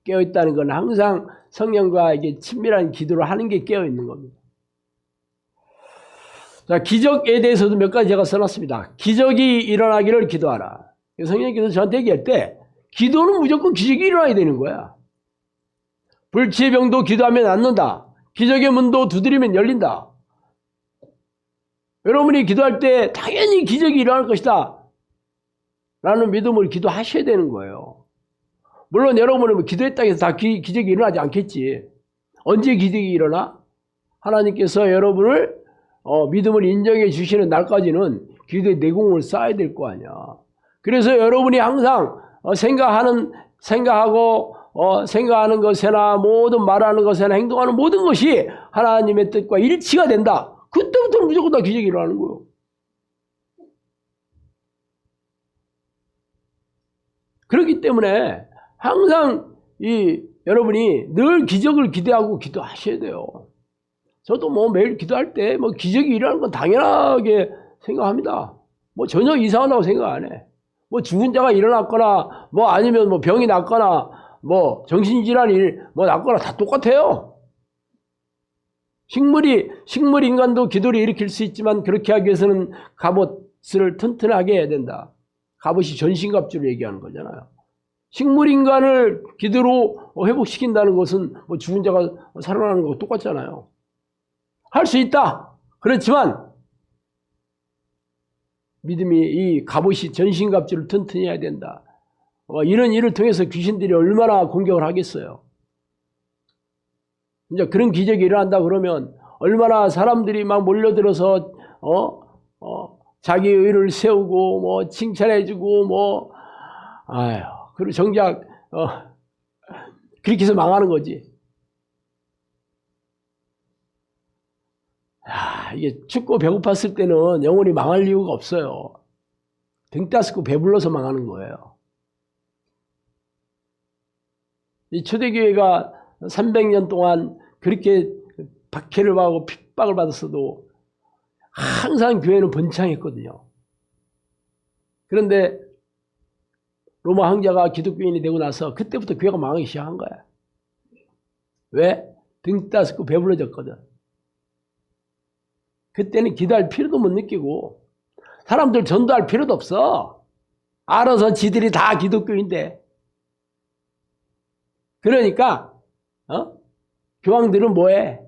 깨어있다는 건 항상 성령과 이게 친밀한 기도를 하는 게 깨어있는 겁니다. 자, 기적에 대해서도 몇 가지 제가 써놨습니다. 기적이 일어나기를 기도하라. 성령께서 저한테 얘기할 때 기도는 무조건 기적이 일어나야 되는 거야. 불치의 병도 기도하면 낫는다. 기적의 문도 두드리면 열린다. 여러분이 기도할 때 당연히 기적이 일어날 것이다 라는 믿음을 기도하셔야 되는 거예요. 물론 여러분은 기도했다고 해서 다 기적이 일어나지 않겠지. 언제 기적이 일어나? 하나님께서 여러분을 믿음을 인정해 주시는 날까지는 기도의 내공을 쌓아야 될 거 아니야. 그래서 여러분이 항상 생각하는 것이나 모든 말하는 것이나 행동하는 모든 것이 하나님의 뜻과 일치가 된다. 그때부터는 무조건 다 기적이 일어나는 거예요. 그렇기 때문에 항상 여러분이 늘 기적을 기대하고 기도하셔야 돼요. 저도 뭐 매일 기도할 때 뭐 기적이 일어나는 건 당연하게 생각합니다. 뭐 전혀 이상하다고 생각 안 해. 뭐 죽은 자가 일어났거나 뭐 아니면 뭐 병이 났거나 뭐 정신질환이 뭐 났거나 다 똑같아요. 식물 인간도 기도를 일으킬 수 있지만 그렇게 하기 위해서는 갑옷을 튼튼하게 해야 된다. 갑옷이 전신갑주를 얘기하는 거잖아요. 식물 인간을 기도로 회복시킨다는 것은 뭐 죽은 자가 살아나는 거 똑같잖아요. 할 수 있다. 그렇지만 믿음이 이 갑옷이 전신갑주를 튼튼히 해야 된다. 이런 일을 통해서 귀신들이 얼마나 공격을 하겠어요. 이제 그런 기적이 일어난다 그러면 얼마나 사람들이 막 몰려들어서 자기 의를 세우고 뭐 칭찬해주고 뭐 그리고 정작 그렇게 해서 망하는 거지. 이게 춥고 배고팠을 때는 영혼이 망할 이유가 없어요. 등 따스고 배불러서 망하는 거예요. 이 초대교회가 300년 동안 그렇게 박해를 받고 핍박을 받았어도 항상 교회는 번창했거든요. 그런데 로마 황제가 기독교인이 되고 나서 그때부터 교회가 망하기 시작한 거야. 왜? 등 따스고 배불러졌거든. 그때는 기도할 필요도 못 느끼고 사람들 전도할 필요도 없어. 알아서 지들이 다 기독교인데. 그러니까 교황들은 뭐해?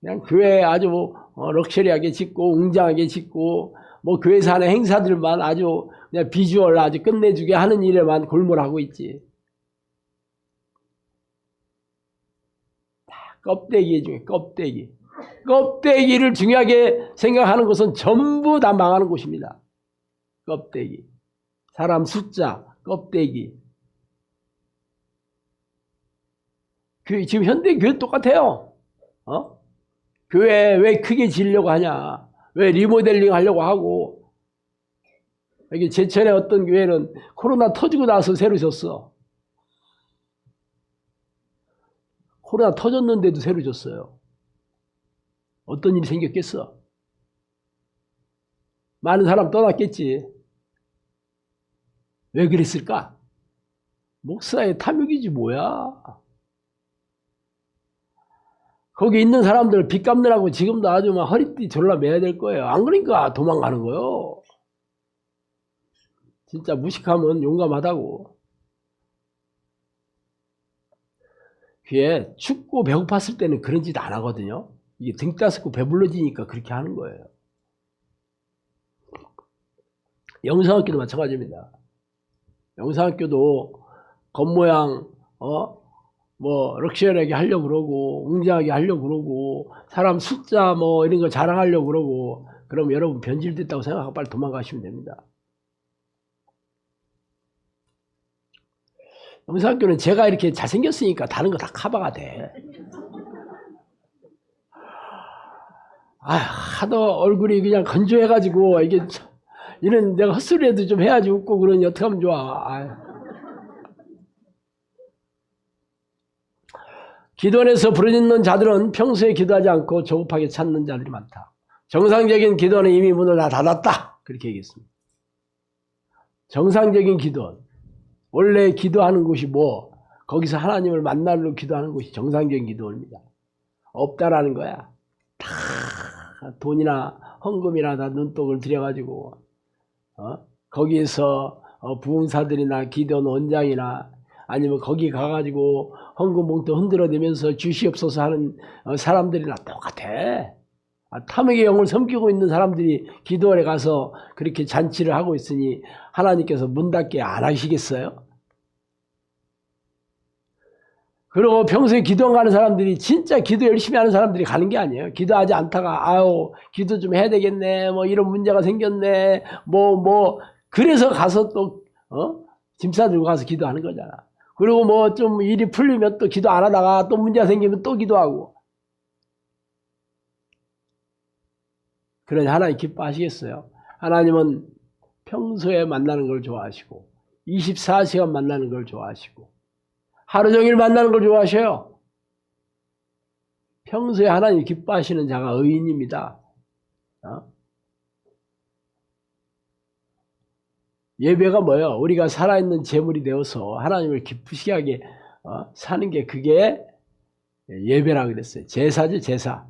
그냥 교회 아주 럭셔리하게 짓고 웅장하게 짓고 뭐 교회에서 하는 행사들만 아주 그냥 비주얼 아주 끝내주게 하는 일에만 골몰하고 있지. 껍데기 중에 껍데기. 껍데기를 중요하게 생각하는 것은 전부 다 망하는 곳입니다. 껍데기. 사람 숫자, 껍데기. 지금 현대 교회 똑같아요. 교회 왜 크게 지으려고 하냐? 왜 리모델링 하려고 하고? 여기 제천에 어떤 교회는 코로나 터지고 나서 새로 졌어. 코로나 터졌는데도 새로 졌어요. 어떤 일이 생겼겠어? 많은 사람 떠났겠지. 왜 그랬을까? 목사의 탐욕이지 뭐야. 거기 있는 사람들 빚 갚느라고 지금도 아주 막 허리띠 졸라 매야 될 거예요. 안 그러니까 도망가는 거예요. 진짜 무식하면 용감하다고. 그게 춥고 배고팠을 때는 그런 짓 안 하거든요. 이게 등 따스고 배불러지니까 그렇게 하는 거예요. 영상학교도 마찬가지입니다. 영상학교도 겉모양 뭐 럭셔리하게 하려고 그러고 웅장하게 하려고 그러고 사람 숫자 뭐 이런 거 자랑하려고 그러고 그럼 여러분 변질됐다고 생각하고 빨리 도망가시면 됩니다. 영상학교는 제가 이렇게 잘생겼으니까 다른 거 다 커버가 돼. 하도 얼굴이 그냥 건조해가지고 이게 이런 내가 헛소리라도 좀 해야지 웃고 그러니 어떻게 하면 좋아. 기도원에서 부르짖는 자들은 평소에 기도하지 않고 조급하게 찾는 자들이 많다. 정상적인 기도원은 이미 문을 다 닫았다. 그렇게 얘기했습니다. 정상적인 기도원. 원래 기도하는 곳이 거기서 하나님을 만나러 기도하는 곳이 정상적인 기도원입니다. 없다라는 거야. 다 돈이나 헌금이나 다 눈독을 들여가지고 거기에서 부흥사들이나 기도원 원장이나 아니면 거기 가가지고 헌금 봉투 흔들어대면서 주시옵소서 하는 사람들이나 똑같아. 탐욕의 영을 섬기고 있는 사람들이 기도원에 가서 그렇게 잔치를 하고 있으니 하나님께서 문 닫게 안 하시겠어요? 그리고 평소에 기도원 가는 사람들이 진짜 기도 열심히 하는 사람들이 가는 게 아니에요. 기도하지 않다가 기도 좀 해야 되겠네, 이런 문제가 생겼네, 그래서 가서 또 짐 싸들고 가서 기도하는 거잖아. 그리고 좀 일이 풀리면 또 기도 안 하다가 또 문제가 생기면 또 기도하고. 그러니 하나님 기뻐하시겠어요? 하나님은 평소에 만나는 걸 좋아하시고 24시간 만나는 걸 좋아하시고 하루 종일 만나는 걸 좋아하셔요. 평소에 하나님 기뻐하시는 자가 의인입니다. 예배가 뭐예요? 우리가 살아있는 제물이 되어서 하나님을 기쁘시게 하게 사는 게 그게 예배라고 그랬어요. 제사죠, 제사.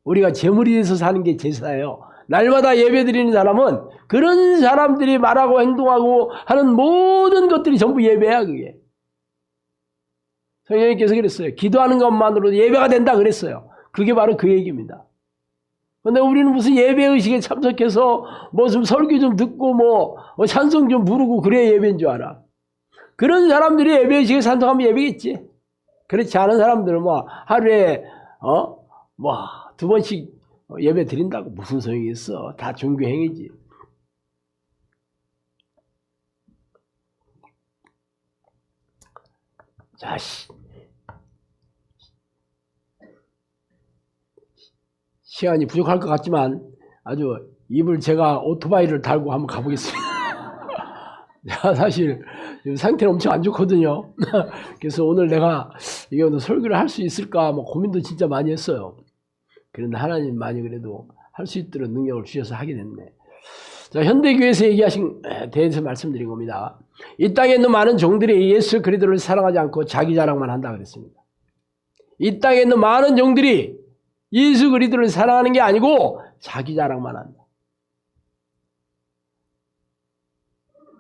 우리가 제물이 돼서 사는 게 제사예요. 날마다 예배 드리는 사람은 그런 사람들이 말하고 행동하고 하는 모든 것들이 전부 예배야, 그게. 성령님께서 그랬어요. 기도하는 것만으로도 예배가 된다 그랬어요. 그게 바로 그 얘기입니다. 근데 우리는 무슨 예배의식에 참석해서 좀 설교 좀 듣고 찬송 좀 부르고 그래야 예배인 줄 알아. 그런 사람들이 예배의식에 참석하면 예배겠지. 그렇지 않은 사람들은 하루에 2번씩 예배 드린다고 무슨 소용이 있어. 다 종교행위지. 자, 시간이 부족할 것 같지만 아주 제가 오토바이를 달고 한번 가보겠습니다. 내가 사실 상태는 엄청 안 좋거든요. 그래서 오늘 내가 이게 설교를 할 수 있을까 고민도 진짜 많이 했어요. 그런데 하나님만이 그래도 할 수 있도록 능력을 주셔서 하게 됐네. 자, 현대교회에서 얘기하신 대해서 말씀드린 겁니다. 이 땅에 있는 많은 종들이 예수 그리스도를 사랑하지 않고 자기 자랑만 한다 그랬습니다. 이 땅에 있는 많은 종들이 예수 그리스도를 사랑하는 게 아니고 자기 자랑만 한다.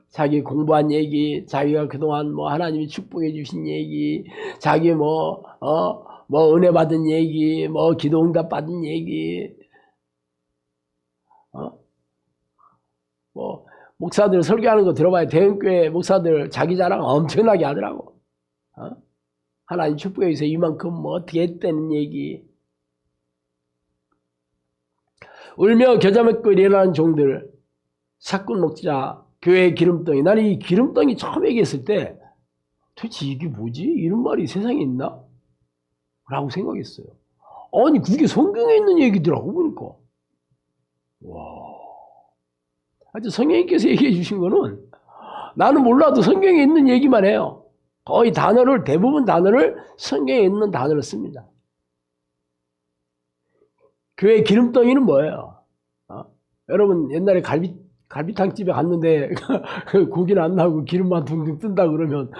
자기 공부한 얘기, 자기가 그동안 하나님이 축복해 주신 얘기, 자기 은혜 받은 얘기, 기도 응답 받은 얘기, 목사들 설교하는 거 들어봐야 대형교회 목사들 자기 자랑 엄청나게 하더라고. 하나님 축복해 주세요. 이만큼 어떻게 했다는 얘기. 울며 겨자 먹고 일어나는 종들, 사꾼 목자, 교회의 기름덩이. 나는 이 기름덩이 처음 얘기했을 때 도대체 이게 뭐지? 이런 말이 세상에 있나? 라고 생각했어요. 아니 그게 성경에 있는 얘기더라고 보니까. 와, 하여튼 성령님께서 얘기해 주신 거는 나는 몰라도 성경에 있는 얘기만 해요. 거의 대부분 단어를 성경에 있는 단어를 씁니다. 교회 기름덩이는 뭐예요? 여러분 옛날에 갈비탕 집에 갔는데 고기는 안 나오고 기름만 둥둥 뜬다 그러면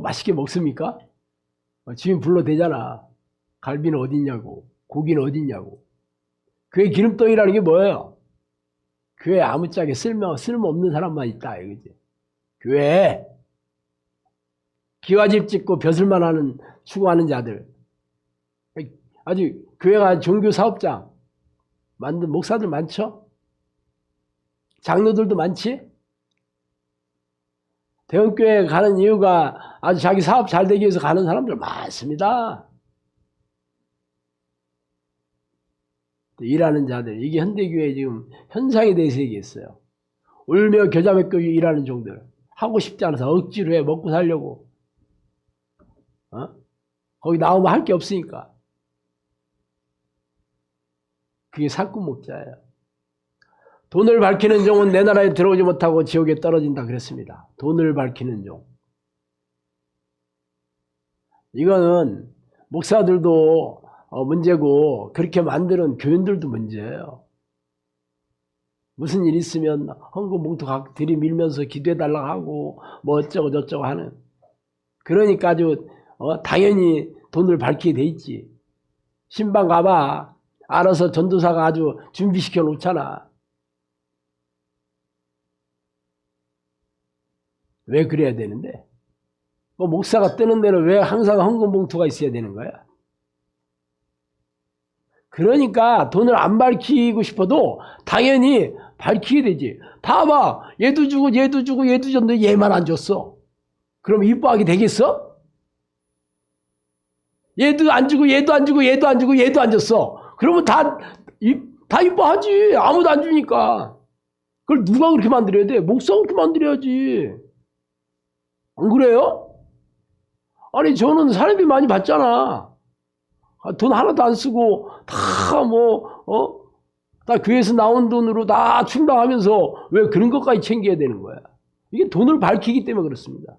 맛있게 먹습니까? 지금 불러대잖아. 갈비는 어딨냐고, 고기는 어딨냐고. 교회 기름덩이라는 게 뭐예요? 교회 아무짝에 쓸모없는 사람만 있다 이거지. 교회에 기와집 짓고 벼슬만 하는 추구하는 자들. 아주 교회가 종교 사업장 만든 목사들 많죠? 장로들도 많지? 대형교회 가는 이유가 아주 자기 사업 잘 되기 위해서 가는 사람들 많습니다. 일하는 자들, 이게 현대교회 지금 현상에 대해서 얘기했어요. 울며 겨자 먹고 일하는 종들, 하고 싶지 않아서 억지로 해, 먹고 살려고. 거기 나오면 할 게 없으니까. 그게 사꾼 목자예요. 돈을 밝히는 종은 내 나라에 들어오지 못하고 지옥에 떨어진다 그랬습니다. 돈을 밝히는 종. 이거는 목사들도 문제고 그렇게 만드는 교인들도 문제예요. 무슨 일 있으면 헌금 봉투 각 들이밀면서 기도해달라고 하고 뭐 어쩌고 저쩌고 하는. 그러니까 아주 당연히 돈을 밝히게 돼 있지. 신방 가봐. 알아서 전도사가 아주 준비시켜 놓잖아. 왜 그래야 되는데? 목사가 뜨는 데는 왜 항상 헌금 봉투가 있어야 되는 거야? 그러니까 돈을 안 밝히고 싶어도 당연히 밝히게 되지. 봐봐. 얘도 주고 얘도 주고 얘도 줬는데 얘만 안 줬어. 그럼 이뻐하게 되겠어? 얘도 안 주고 얘도 안 주고 얘도 안 주고 얘도 안 줬어. 그러면 다 이뻐하지. 아무도 안 주니까. 그걸 누가 그렇게 만들어야 돼? 목사가 그렇게 만들어야지. 안 그래요? 아니 저는 사람이 많이 받잖아. 돈 하나도 안 쓰고 다 다 교회에서 나온 돈으로 다 충당하면서 왜 그런 것까지 챙겨야 되는 거야? 이게 돈을 밝히기 때문에 그렇습니다.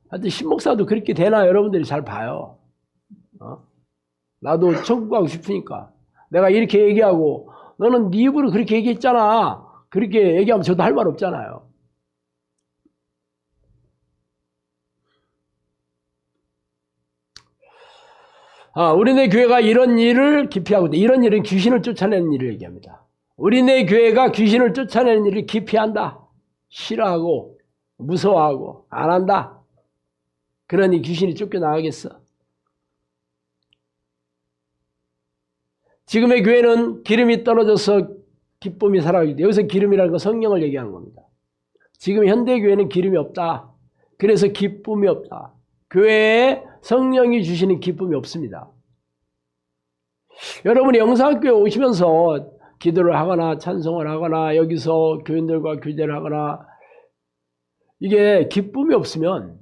하여튼 신목사도 그렇게 되나 여러분들이 잘 봐요. 나도 천국 가고 싶으니까 내가 이렇게 얘기하고 너는 네 입으로 그렇게 얘기했잖아. 그렇게 얘기하면 저도 할 말 없잖아요. 우리네 교회가 이런 일을 기피하고 있다. 이런 일은 귀신을 쫓아내는 일을 얘기합니다. 우리네 교회가 귀신을 쫓아내는 일을 기피한다. 싫어하고 무서워하고 안 한다. 그러니 귀신이 쫓겨나가겠어. 지금의 교회는 기름이 떨어져서 기쁨이 사라지고 있다. 여기서 기름이라는 건 성령을 얘기하는 겁니다. 지금 현대 교회는 기름이 없다. 그래서 기쁨이 없다. 교회에 성령이 주시는 기쁨이 없습니다. 여러분이 영상교회 오시면서 기도를 하거나 찬송을 하거나 여기서 교인들과 교제를 하거나 이게 기쁨이 없으면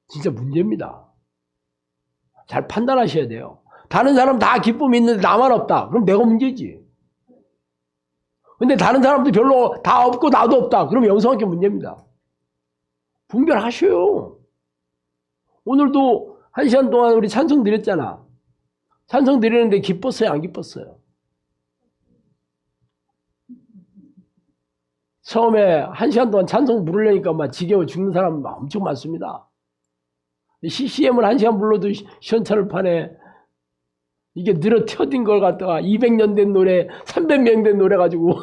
진짜 문제입니다. 잘 판단하셔야 돼요. 다른 사람 다 기쁨이 있는데 나만 없다. 그럼 내가 문제지. 근데 다른 사람도 별로 다 없고 나도 없다. 그럼 영상교회 문제입니다. 분별하셔요. 오늘도 1시간 동안 우리 찬송 드렸잖아. 찬송 드리는데 기뻤어요? 안 기뻤어요? 처음에 1시간 동안 찬송 부르려니까 막 지겨워 죽는 사람 엄청 많습니다. CCM을 1시간 불러도 시원찮을 판에 이게 늘어 튀어진 걸 갖다가 200년 된 노래, 300명 된 노래 가지고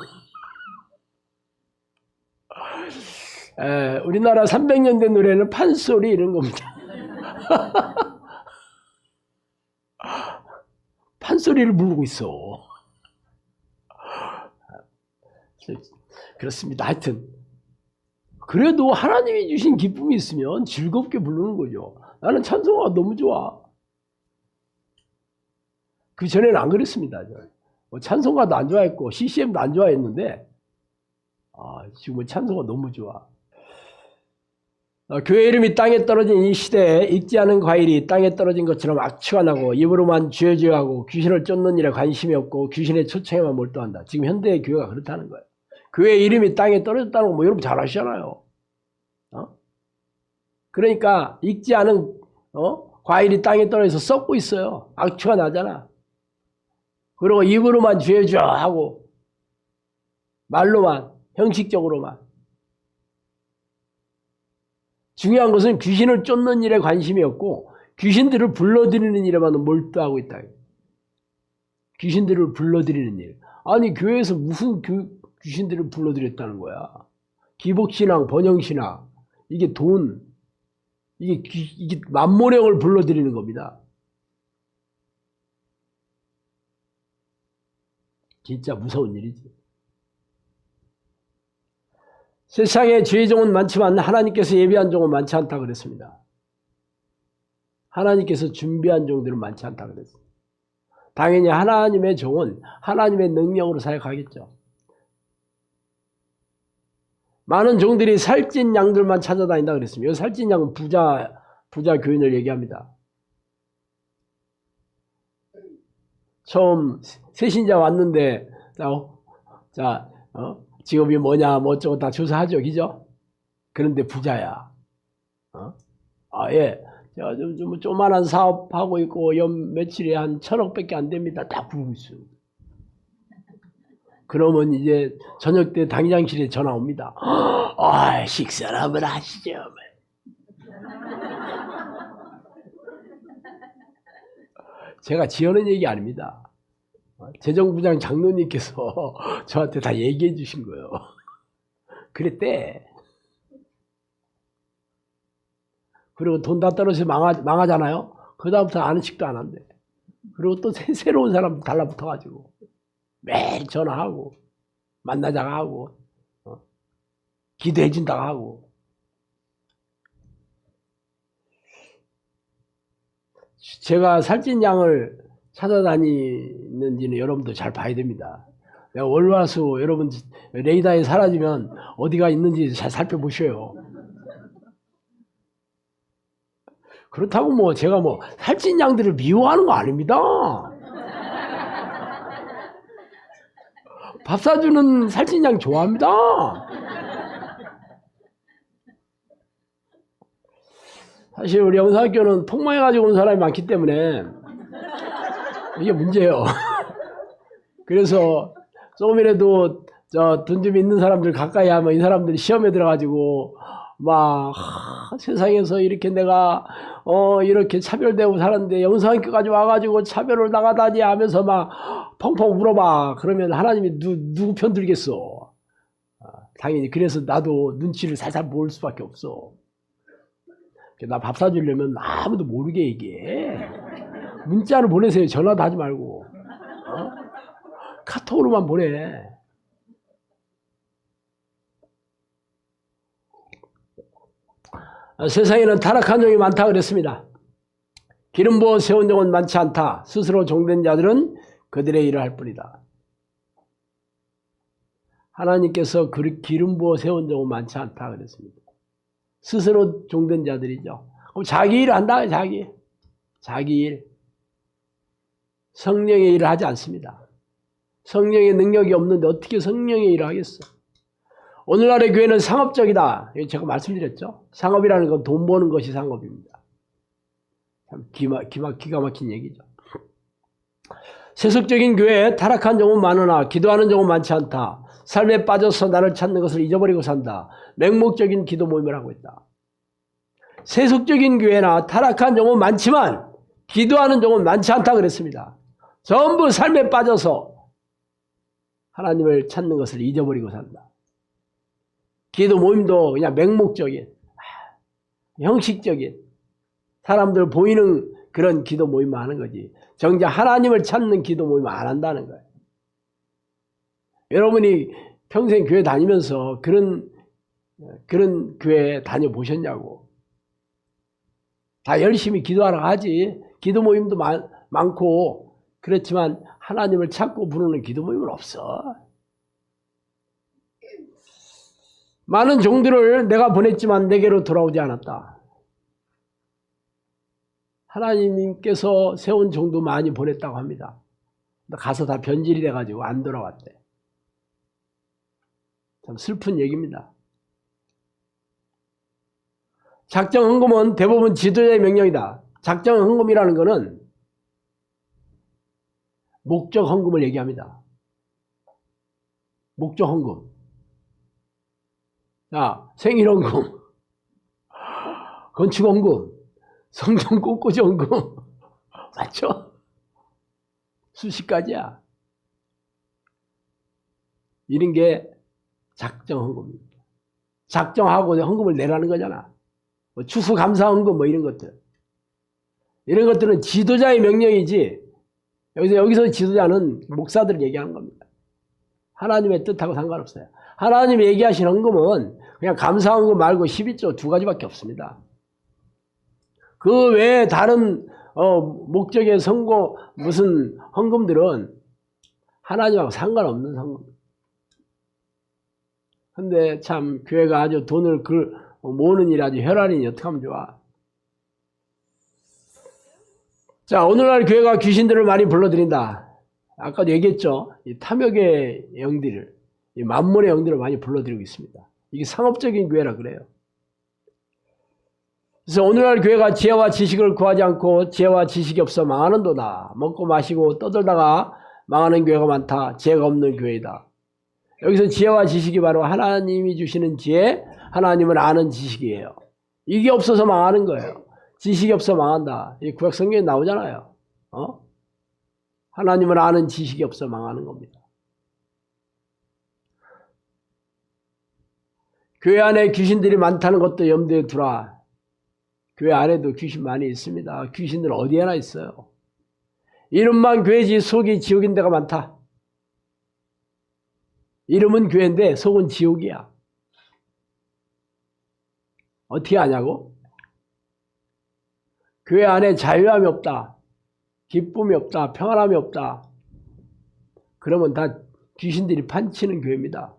우리나라 300년 된 노래는 판소리 이런 겁니다. 판소리를 부르고 있어. 그렇습니다. 하여튼 그래도 하나님이 주신 기쁨이 있으면 즐겁게 부르는 거죠. 나는 찬송가가 너무 좋아. 그 전에는 안 그랬습니다. 찬송가도 안 좋아했고 CCM도 안 좋아했는데 지금은 찬송가 너무 좋아. 교회 이름이 땅에 떨어진 이 시대에 익지 않은 과일이 땅에 떨어진 것처럼 악취가 나고 입으로만 쥐어쥐어하고 귀신을 쫓는 일에 관심이 없고 귀신의 초청에만 몰두한다. 지금 현대의 교회가 그렇다는 거예요. 교회 이름이 땅에 떨어졌다는 거 뭐 여러분 잘 아시잖아요. 그러니까 익지 않은 과일이 땅에 떨어져서 썩고 있어요. 악취가 나잖아. 그리고 입으로만 쥐어쥐어하고 말로만 형식적으로만. 중요한 것은 귀신을 쫓는 일에 관심이 없고 귀신들을 불러들이는 일에만 몰두하고 있다. 귀신들을 불러들이는 일. 아니 교회에서 무슨 귀신들을 불러들였다는 거야. 기복신앙, 번영신앙. 이게 돈. 이게 만모령을 불러들이는 겁니다. 진짜 무서운 일이지. 세상에 죄의 종은 많지만 하나님께서 예비한 종은 많지 않다 그랬습니다. 하나님께서 준비한 종들은 많지 않다 그랬습니다. 당연히 하나님의 종은 하나님의 능력으로 사역하겠죠. 많은 종들이 살찐 양들만 찾아다닌다 그랬습니다. 이 살찐 양은 부자 교인을 얘기합니다. 처음 새신자 왔는데 직업이 뭐냐 뭐 어쩌고 다 조사하죠, 그죠? 그런데 부자야. 예, 좀 조그만한 사업하고 있고 연 며칠에 한 1,000억밖에 안 됩니다. 딱 부르고 있어요. 그러면 이제 저녁 때 당장실에 전화 옵니다. 식사를 한번 하시죠. 제가 지어낸 얘기 아닙니다. 재정부장 장로님께서 저한테 다 얘기해 주신 거예요. 그랬대. 그리고 돈 다 떨어져서 망하잖아요. 그 다음부터 아는 척도 안 한대. 그리고 또 새로운 사람 달라붙어가지고 매일 전화하고 만나자고 하고 기도해준다고 하고. 제가 살찐 양을 찾아다니는지는 여러분도 잘 봐야 됩니다. 내가 월화수 여러분 레이더에 사라지면 어디가 있는지 잘 살펴보셔요. 그렇다고 뭐 제가 뭐 살찐 양들을 미워하는 거 아닙니다. 밥 사주는 살찐 양 좋아합니다. 사실 우리 영사학교는 폭망해가지고 온 사람이 많기 때문에 이게 문제예요. 그래서 조금이라도 돈 좀 있는 사람들 가까이 하면 이 사람들이 시험에 들어가지고 막 세상에서 이렇게 내가 이렇게 차별되고 살았는데 영사학교까지 와가지고 차별을 나가다니 하면서 막 펑펑 울어봐. 그러면 하나님이 누구 편 들겠어. 당연히 그래서 나도 눈치를 살살 볼 수밖에 없어. 나 밥 사주려면 아무도 모르게 얘기해. 문자로 보내세요. 전화도 하지 말고. 카톡으로만 보내. 세상에는 타락한 종이 많다 그랬습니다. 기름 부어 세운 종은 많지 않다. 스스로 종된 자들은 그들의 일을 할 뿐이다. 하나님께서 기름 부어 세운 종은 많지 않다 그랬습니다. 스스로 종된 자들이죠. 그럼 자기 일을 한다. 자기 일. 성령의 일을 하지 않습니다. 성령의 능력이 없는데 어떻게 성령의 일을 하겠어? 오늘날의 교회는 상업적이다. 제가 말씀드렸죠. 상업이라는 건 돈 버는 것이 상업입니다. 참 기가 막힌 얘기죠. 세속적인 교회에 타락한 종은 많으나 기도하는 종은 많지 않다. 삶에 빠져서 나를 찾는 것을 잊어버리고 산다. 맹목적인 기도 모임을 하고 있다. 세속적인 교회나 타락한 종은 많지만 기도하는 종은 많지 않다 그랬습니다. 전부 삶에 빠져서 하나님을 찾는 것을 잊어버리고 산다. 기도 모임도 그냥 맹목적인, 형식적인, 사람들 보이는 그런 기도 모임만 하는 거지. 정작 하나님을 찾는 기도 모임을 안 한다는 거예요. 여러분이 평생 교회 다니면서 그런 교회 다녀보셨냐고. 다 열심히 기도하러 가지. 기도 모임도 많고 그렇지만 하나님을 찾고 부르는 기도 모임은 없어. 많은 종들을 내가 보냈지만 내게로 돌아오지 않았다. 하나님께서 세운 종도 많이 보냈다고 합니다. 가서 다 변질이 돼가지고 안 돌아왔대. 참 슬픈 얘기입니다. 작정 헌금은 대부분 지도자의 명령이다. 작정 헌금이라는 것은 목적 헌금을 얘기합니다. 목적 헌금. 자, 생일 헌금, 건축 헌금, 성전 꽃꽂이 헌금. 맞죠? 수십 가지야. 이런 게 작정 헌금입니다. 작정하고 헌금을 내라는 거잖아. 뭐 추수감사 헌금 뭐 이런 것들. 이런 것들은 지도자의 명령이지. 여기서 지도자는 목사들 얘기하는 겁니다. 하나님의 뜻하고 상관없어요. 하나님이 얘기하신 헌금은 그냥 감사 헌금 말고 12조 두 가지밖에 없습니다. 그 외에 다른 목적의 선고 무슨 헌금들은 하나님하고 상관없는 헌금. 근데 참 교회가 아주 돈을 모으는 일이 아주 혈안이니 어떻게 하면 좋아. 자, 오늘날 교회가 귀신들을 많이 불러들인다. 아까도 얘기했죠. 이 탐욕의 영들을, 이 만몬의 영들을 많이 불러들이고 있습니다. 이게 상업적인 교회라 그래요. 그래서 오늘날 교회가 지혜와 지식을 구하지 않고 지혜와 지식이 없어 망하는도다. 먹고 마시고 떠들다가 망하는 교회가 많다. 지혜가 없는 교회이다. 여기서 지혜와 지식이 바로 하나님이 주시는 지혜, 하나님을 아는 지식이에요. 이게 없어서 망하는 거예요. 지식이 없어 망한다. 이 구약 성경에 나오잖아요. 하나님을 아는 지식이 없어 망하는 겁니다. 교회 안에 귀신들이 많다는 것도 염두에 두라. 교회 안에도 귀신 많이 있습니다. 귀신들 어디에나 있어요. 이름만 교회지 속이 지옥인 데가 많다. 이름은 교회인데 속은 지옥이야. 어떻게 아냐고? 교회 안에 자유함이 없다. 기쁨이 없다. 평안함이 없다. 그러면 다 귀신들이 판치는 교회입니다.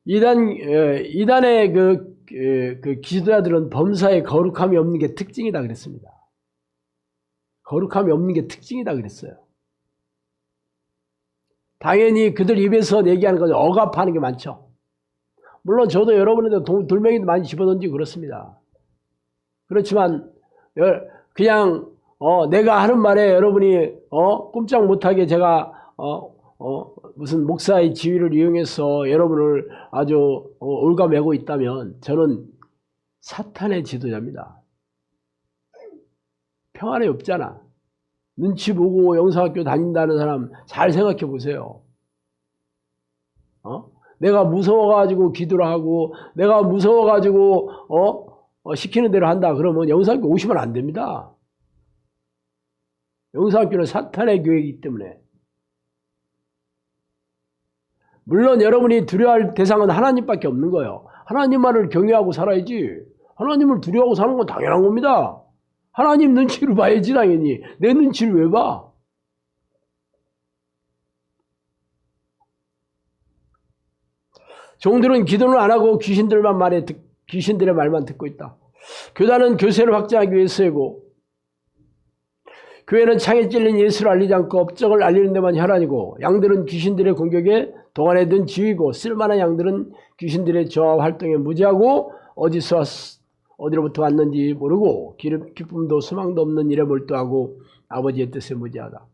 이단의 그 기도자들은 범사에 거룩함이 없는 게 특징이다 그랬습니다. 거룩함이 없는 게 특징이다 그랬어요. 당연히 그들 입에서 얘기하는 건 억압하는 게 많죠. 물론 저도 여러분한테 돌멩이도 많이 집어던지고 그렇습니다. 그렇지만 그냥 내가 하는 말에 여러분이 꼼짝 못하게 제가 무슨 목사의 지위를 이용해서 여러분을 아주 올가매고 있다면 저는 사탄의 지도자입니다. 평안이 없잖아. 눈치 보고 영성학교 다닌다는 사람 잘 생각해 보세요. 내가 무서워가지고 기도를 하고 내가 무서워가지고 시키는 대로 한다 그러면 영성학교 오시면 안 됩니다. 영성학교는 사탄의 교회이기 때문에. 물론 여러분이 두려워할 대상은 하나님밖에 없는 거예요. 하나님만을 경외하고 살아야지. 하나님을 두려워하고 사는 건 당연한 겁니다. 하나님 눈치를 봐야지 당연히. 내 눈치를 왜 봐? 종들은 기도를 안 하고 귀신들의 말만 듣고 있다. 교단은 교세를 확장하기 위해서이고 교회는 창에 찔린 예수를 알리지 않고 업적을 알리는 데만 혈안이고 양들은 귀신들의 공격에 동안에 든 지위고 쓸만한 양들은 귀신들의 저하 활동에 무지하고 어디로부터 왔는지 모르고 기쁨도 소망도 없는 일에 몰두하고 아버지의 뜻에 무지하다.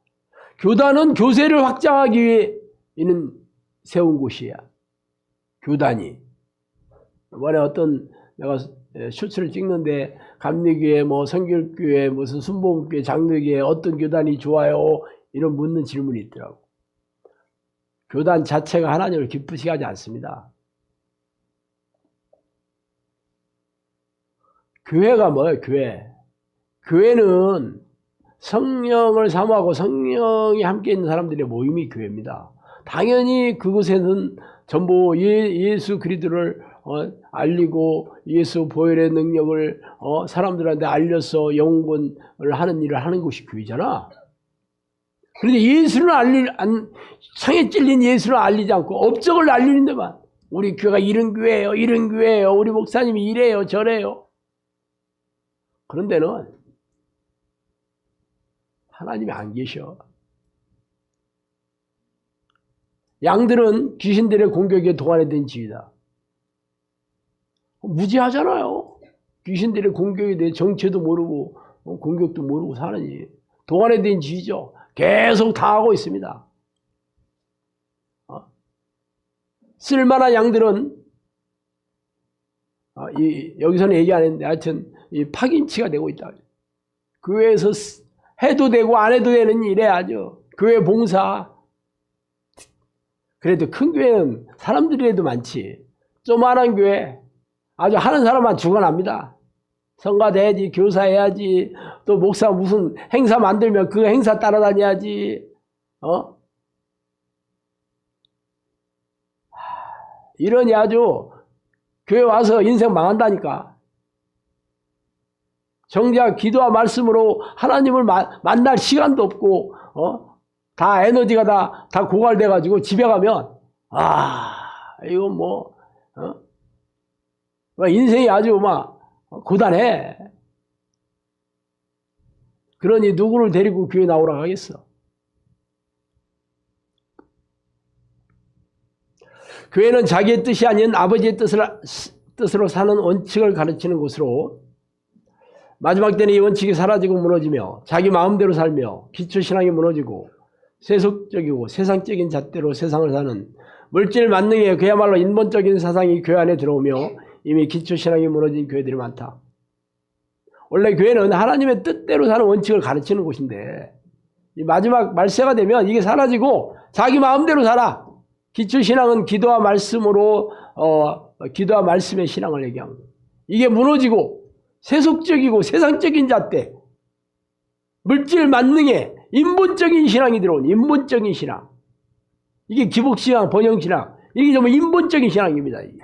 교단은 교세를 확장하기 위해 이는 세운 곳이야. 교단이. 이번에 내가 슈츠를 찍는데 감리교회 성결교회 무슨 순복음교회 장로교회 어떤 교단이 좋아요? 이런 묻는 질문이 있더라고. 교단 자체가 하나님을 기쁘시게 하지 않습니다. 교회가 뭐예요? 교회는 성령을 사모하고 성령이 함께 있는 사람들의 모임이 교회입니다. 당연히 그곳에는 전부 예수 그리스도를 알리고 예수 보혈의 능력을 사람들한테 알려서 영혼을 하는 일을 하는 것이 교회잖아. 그런데 창에 찔린 예수를 알리지 않고 업적을 알리는 데만 우리 교회가 이런 교회예요. 우리 목사님이 이래요 저래요. 그런 데는 하나님이 안 계셔. 양들은 귀신들의 공격에 동안에 된 지위다. 무지하잖아요. 귀신들의 공격에 대해 정체도 모르고 공격도 모르고 사느니 동안에 된 지위죠. 계속 당하고 있습니다. 쓸만한 양들은 여기서는 얘기 안 했는데 하여튼 이 파김치가 되고 있다. 교회에서 해도 되고 안 해도 되는 일에 아주 교회 봉사. 그래도 큰 교회는 사람들이 해도 많지. 조그마한 교회 아주 하는 사람만 죽어납니다. 성가대야지, 교사해야지, 또 목사 무슨 행사 만들면 그 행사 따라다녀야지. 이러니 아주 교회 와서 인생 망한다니까. 정작 기도와 말씀으로 하나님을 만날 시간도 없고, 다 에너지가 다 고갈돼가지고 집에 가면, 이거 인생이 아주 고단해. 그러니 누구를 데리고 교회 나오라고 하겠어? 교회는 자기의 뜻이 아닌 아버지의 뜻으로 사는 원칙을 가르치는 곳으로 마지막 때는 이 원칙이 사라지고 무너지며 자기 마음대로 살며 기초신앙이 무너지고 세속적이고 세상적인 잣대로 세상을 사는 물질 만능의 그야말로 인본적인 사상이 교회 안에 들어오며 이미 기초신앙이 무너진 교회들이 많다. 원래 교회는 하나님의 뜻대로 사는 원칙을 가르치는 곳인데 이 마지막 말세가 되면 이게 사라지고 자기 마음대로 살아. 기초신앙은 기도와 말씀으로 기도와 말씀의 신앙을 얘기하는 거예요. 이게 무너지고 세속적이고 세상적인 잣대 물질 만능의 인본적인 신앙이 들어온 인본적인 신앙. 이게 기복신앙, 번영신앙. 이게 정말 인본적인 신앙입니다. 이게.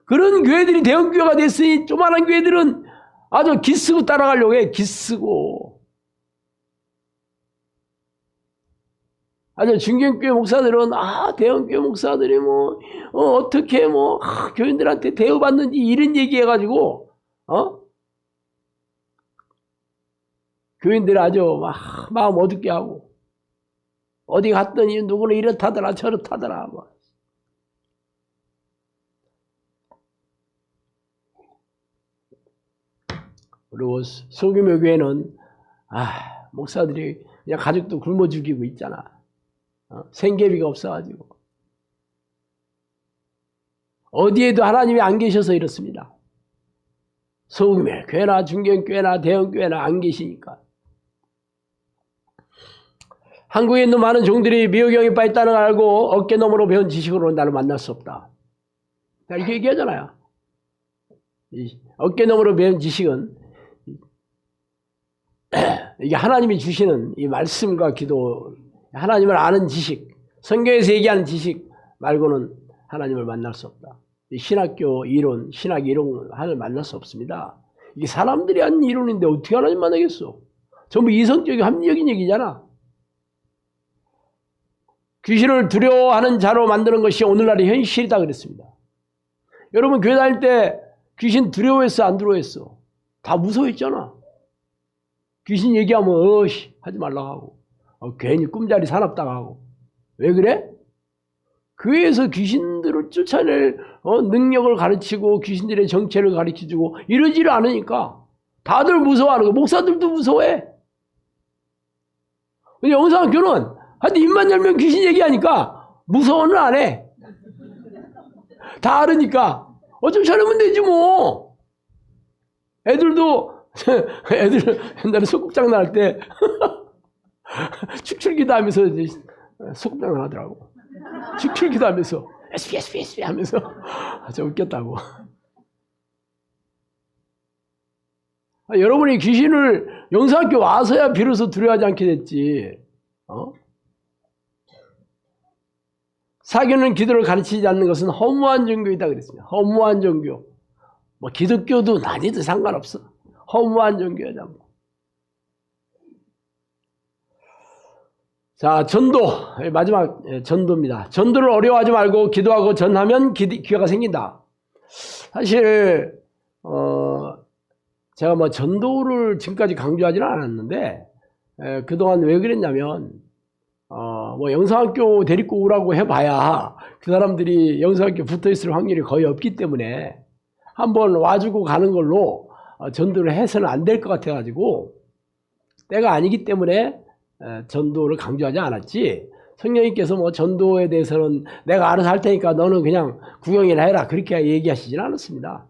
그런 교회들이 대형교회가 됐으니 조그마한 교회들은 아주 기쓰고 따라가려고 해. 기쓰고. 아주 중견교회 목사들은 대형교회 목사들이 어떻게 교인들한테 대우받는지 이런 얘기해가지고 교인들 아주 마음 어둡게 하고 어디 갔더니 누구는 이렇다더라 저렇다더라 그리고 소규모 교회는 목사들이 그냥 가족도 굶어 죽이고 있잖아. 생계비가 없어가지고 어디에도 하나님이 안 계셔서 이렇습니다. 소규모 교회나 중견교회나 대형교회나 안 계시니까. 한국에 있는 많은 종들이 미호경에 빠있다는 걸 알고 어깨너머로 배운 지식으로 나를 만날 수 없다. 이렇게 얘기하잖아요. 어깨너머로 배운 지식은 이게 하나님이 주시는 이 말씀과 기도, 하나님을 아는 지식, 성경에서 얘기하는 지식 말고는 하나님을 만날 수 없다. 이 신학교 이론, 신학 이론 하나님을 만날 수 없습니다. 이게 사람들이 하는 이론인데 어떻게 하나님 만나겠어? 전부 이성적이고 합리적인 얘기잖아. 귀신을 두려워하는 자로 만드는 것이 오늘날의 현실이다 그랬습니다. 여러분 교회 다닐 때 귀신 두려워했어 안 두려워했어? 다 무서워했잖아. 귀신 얘기하면 하지 말라고 하고 괜히 꿈자리 사납다고 하고. 왜 그래? 교회에서 귀신들을 쫓아낼 능력을 가르치고 귀신들의 정체를 가르쳐주고 이러지를 않으니까 다들 무서워하는 거. 목사들도 무서워해. 근데 영상학교는 하여튼 입만 열면 귀신 얘기하니까 무서워는 안 해. 다 알으니까 좀 저러면 되지 뭐. 애들도 애들 옛날에 소꿉장난 할 때 축출기도 하면서 소꿉장난 하더라고. 축출기도 하면서 SP 하면서 아주 웃겼다고. 여러분이 귀신을 영상학교 와서야 비로소 두려워하지 않게 됐지. 사교는 기도를 가르치지 않는 것은 허무한 종교이다 그랬습니다. 허무한 종교. 기독교도 아니도 상관없어. 허무한 종교다. 자, 전도. 마지막 전도입니다. 전도를 어려워하지 말고 기도하고 전하면 기회가 생긴다. 사실 제가 전도를 지금까지 강조하지는 않았는데 그동안 왜 그랬냐면 영상학교 데리고 오라고 해봐야 그 사람들이 영상학교 붙어있을 확률이 거의 없기 때문에 한번 와주고 가는 걸로 전도를 해서는 안 될 것 같아가지고 때가 아니기 때문에 전도를 강조하지 않았지. 성령님께서 전도에 대해서는 내가 알아서 할 테니까 너는 그냥 구경이나 해라 그렇게 얘기하시진 않았습니다.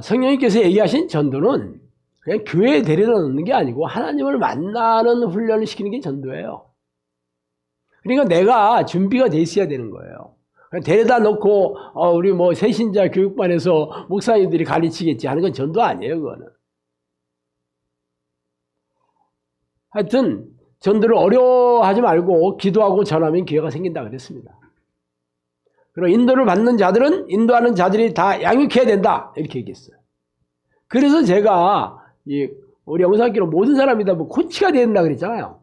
성령님께서 얘기하신 전도는 그냥 교회에 데려다 놓는 게 아니고 하나님을 만나는 훈련을 시키는 게 전도예요. 그러니까 내가 준비가 돼 있어야 되는 거예요. 데려다 놓고 우리 새신자 교육반에서 목사님들이 가르치겠지 하는 건 전도 아니에요. 그거는. 하여튼 전도를 어려워하지 말고 기도하고 전하면 기회가 생긴다 그랬습니다. 그리고 인도를 받는 자들은 인도하는 자들이 다 양육해야 된다. 이렇게 얘기했어요. 그래서 제가 우리 영상학교로 모든 사람이 다 뭐 코치가 돼야 된다 그랬잖아요.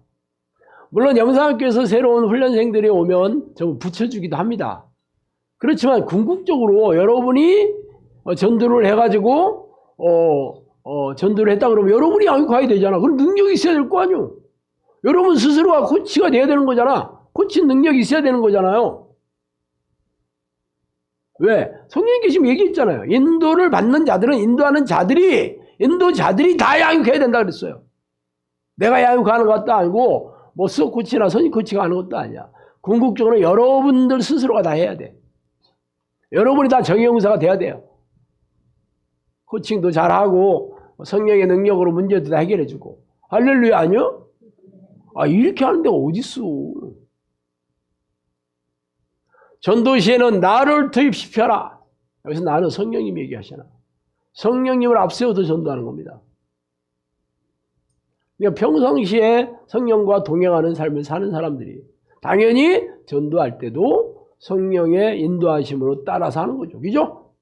물론 영상학교에서 새로운 훈련생들이 오면 좀 붙여주기도 합니다. 그렇지만 궁극적으로 여러분이 전도를 해가지고 전도를 했다 그러면 여러분이 양육해야 되잖아. 그럼 능력이 있어야 될 거 아니요. 여러분 스스로가 코치가 돼야 되는 거잖아. 코치 능력이 있어야 되는 거잖아요. 왜? 성령님께 지금 얘기했잖아요. 인도를 받는 자들은 인도하는 자들이 인도자들이 다 양육해야 된다 그랬어요. 내가 양육하는 것도 아니고 뭐 수석 코치나 선임 코치가 하는 것도 아니야. 궁극적으로 여러분들 스스로가 다 해야 돼. 여러분이 다 정의용사가 돼야 돼요. 코칭도 잘하고 성령의 능력으로 문제도 다 해결해주고. 할렐루야 아니요? 아 이렇게 하는 데가 어딨어. 전도 시에는 나를 투입시켜라. 여기서 나는 성령님이 얘기하시나. 성령님을 앞세워서 전도하는 겁니다. 그러니까 평상시에 성령과 동행하는 삶을 사는 사람들이 당연히 전도할 때도 성령의 인도하심으로 따라서 하는 거죠. 그죠?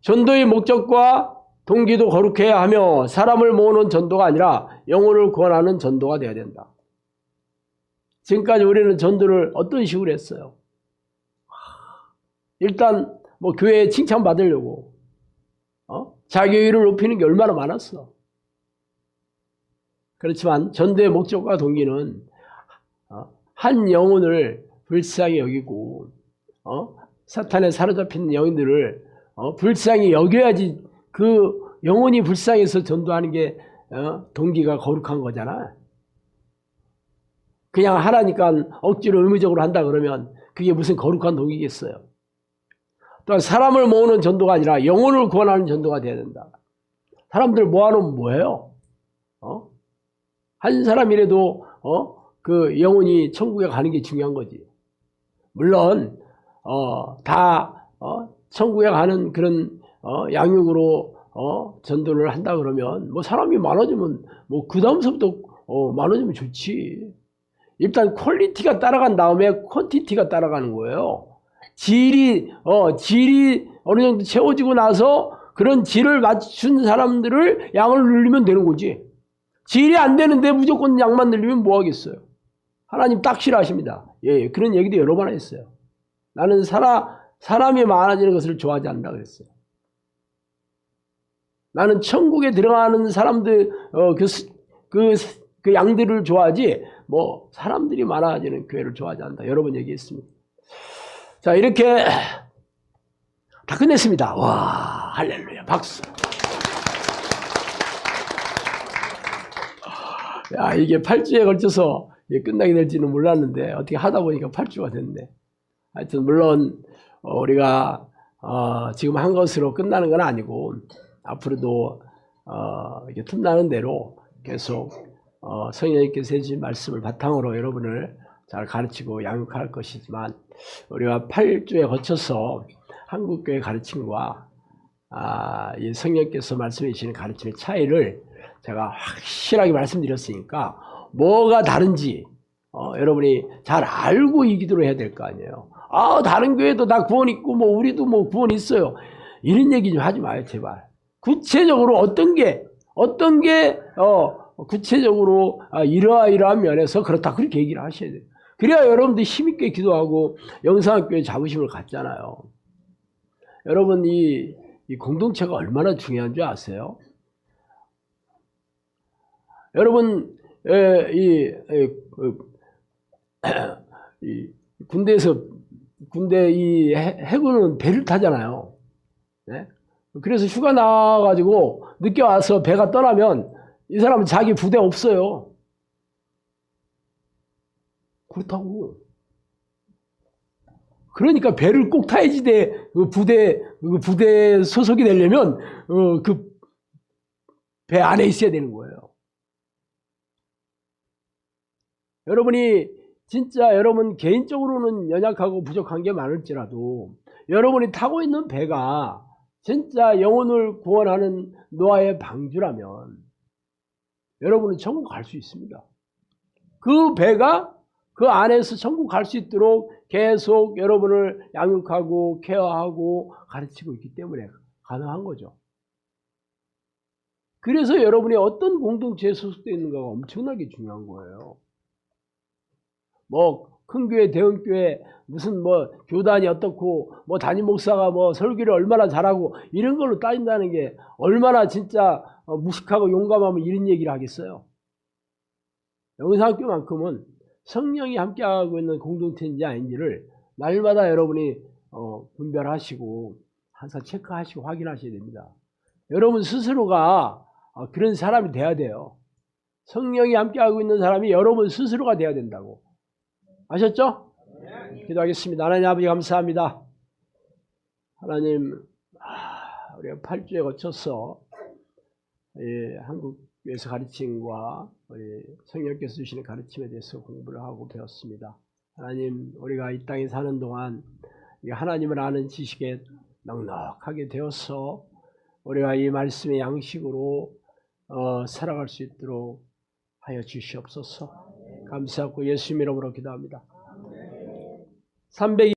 전도의 목적과 동기도 거룩해야 하며 사람을 모으는 전도가 아니라 영혼을 구원하는 전도가 되어야 된다. 지금까지 우리는 전도를 어떤 식으로 했어요? 일단 뭐 교회에 칭찬받으려고 자기의를 높이는 게 얼마나 많았어. 그렇지만 전도의 목적과 동기는 한 영혼을 불쌍히 여기고 사탄에 사로잡힌 영혼들을 불쌍히 여겨야지 그 영혼이 불쌍해서 전도하는 게 동기가 거룩한 거잖아. 그냥 하라니까 억지로 의무적으로 한다 그러면 그게 무슨 거룩한 동기겠어요. 또한 사람을 모으는 전도가 아니라 영혼을 구원하는 전도가 돼야 된다. 사람들 모아놓으면 뭐예요? 한 사람이라도 그 영혼이 천국에 가는 게 중요한 거지. 물론 다 천국에 가는 그런 양육으로 전도를 한다 그러면 뭐 사람이 많아지면 뭐 그 다음서부터 많아지면 좋지. 일단 퀄리티가 따라간 다음에 퀀티티가 따라가는 거예요. 질이 어느 정도 채워지고 나서 그런 질을 맞춘 사람들을 양을 늘리면 되는 거지. 질이 안 되는데 무조건 양만 늘리면 뭐 하겠어요. 하나님 딱 싫어하십니다. 예, 그런 얘기도 여러 번 했어요. 나는 사람이 많아지는 것을 좋아하지 않는다 그랬어요. 나는 천국에 들어가는 사람들 그 양들을 좋아하지 뭐 사람들이 많아지는 교회를 좋아하지 않는다. 여러 번 얘기했습니다. 자, 이렇게 다 끝냈습니다. 와, 할렐루야, 박수. 야, 이게 8주에 걸쳐서 끝나게 될지는 몰랐는데 어떻게 하다 보니까 8주가 됐네. 하여튼 물론 우리가 지금 한 것으로 끝나는 건 아니고 앞으로도 이렇게 틈나는 대로 계속 성령님께서 해주신 말씀을 바탕으로 여러분을 잘 가르치고 양육할 것이지만 우리가 8주에 거쳐서 한국교회 가르침과 이 성령께서 말씀해 주시는 가르침의 차이를 제가 확실하게 말씀드렸으니까 뭐가 다른지 여러분이 잘 알고 이 기도를 해야 될 거 아니에요. 다른 교회도 다 구원 있고 뭐 우리도 뭐 구원 있어요. 이런 얘기 좀 하지 마요, 제발. 구체적으로 어떤 게 구체적으로 이러한 면에서 그렇다 그렇게 얘기를 하셔야 돼요. 그래야 여러분들 힘있게 기도하고 영상학교에 자부심을 갖잖아요. 여러분 이 공동체가 얼마나 중요한 줄 아세요? 여러분 군대 이 해군은 배를 타잖아요. 네? 그래서 휴가 나가지고 늦게 와서 배가 떠나면 이 사람은 자기 부대 없어요. 그렇다고. 그러니까 배를 꼭 타야지 그 부대 소속이 되려면 그 배 안에 있어야 되는 거예요. 여러분이 진짜 여러분 개인적으로는 연약하고 부족한 게 많을지라도 여러분이 타고 있는 배가 진짜 영혼을 구원하는 노아의 방주라면 여러분은 천국 갈 수 있습니다. 그 배가 그 안에서 천국 갈 수 있도록 계속 여러분을 양육하고 케어하고 가르치고 있기 때문에 가능한 거죠. 그래서 여러분이 어떤 공동체에 소속되어 있는가가 엄청나게 중요한 거예요. 뭐 큰 교회, 대형 교회, 무슨 뭐 교단이 어떻고, 뭐 담임 목사가 뭐 설교를 얼마나 잘하고 이런 걸로 따진다는 게 얼마나 진짜 무식하고 용감하면 이런 얘기를 하겠어요. 영상학교만큼은 성령이 함께하고 있는 공동체인지 아닌지를 날마다 여러분이 분별하시고 항상 체크하시고 확인하셔야 됩니다. 여러분 스스로가 그런 사람이 돼야 돼요. 성령이 함께하고 있는 사람이 여러분 스스로가 돼야 된다고. 아셨죠? 기도하겠습니다. 하나님 아버지 감사합니다. 하나님 우리가 8주에 거쳐서 한국에서 가르침과 우리 성령께서 주시는 가르침에 대해서 공부를 하고 배웠습니다. 하나님 우리가 이 땅에 사는 동안 하나님을 아는 지식에 넉넉하게 되어서 우리가 이 말씀의 양식으로 살아갈 수 있도록 하여 주시옵소서. 감사하고 예수님 이름으로 기도합니다. 300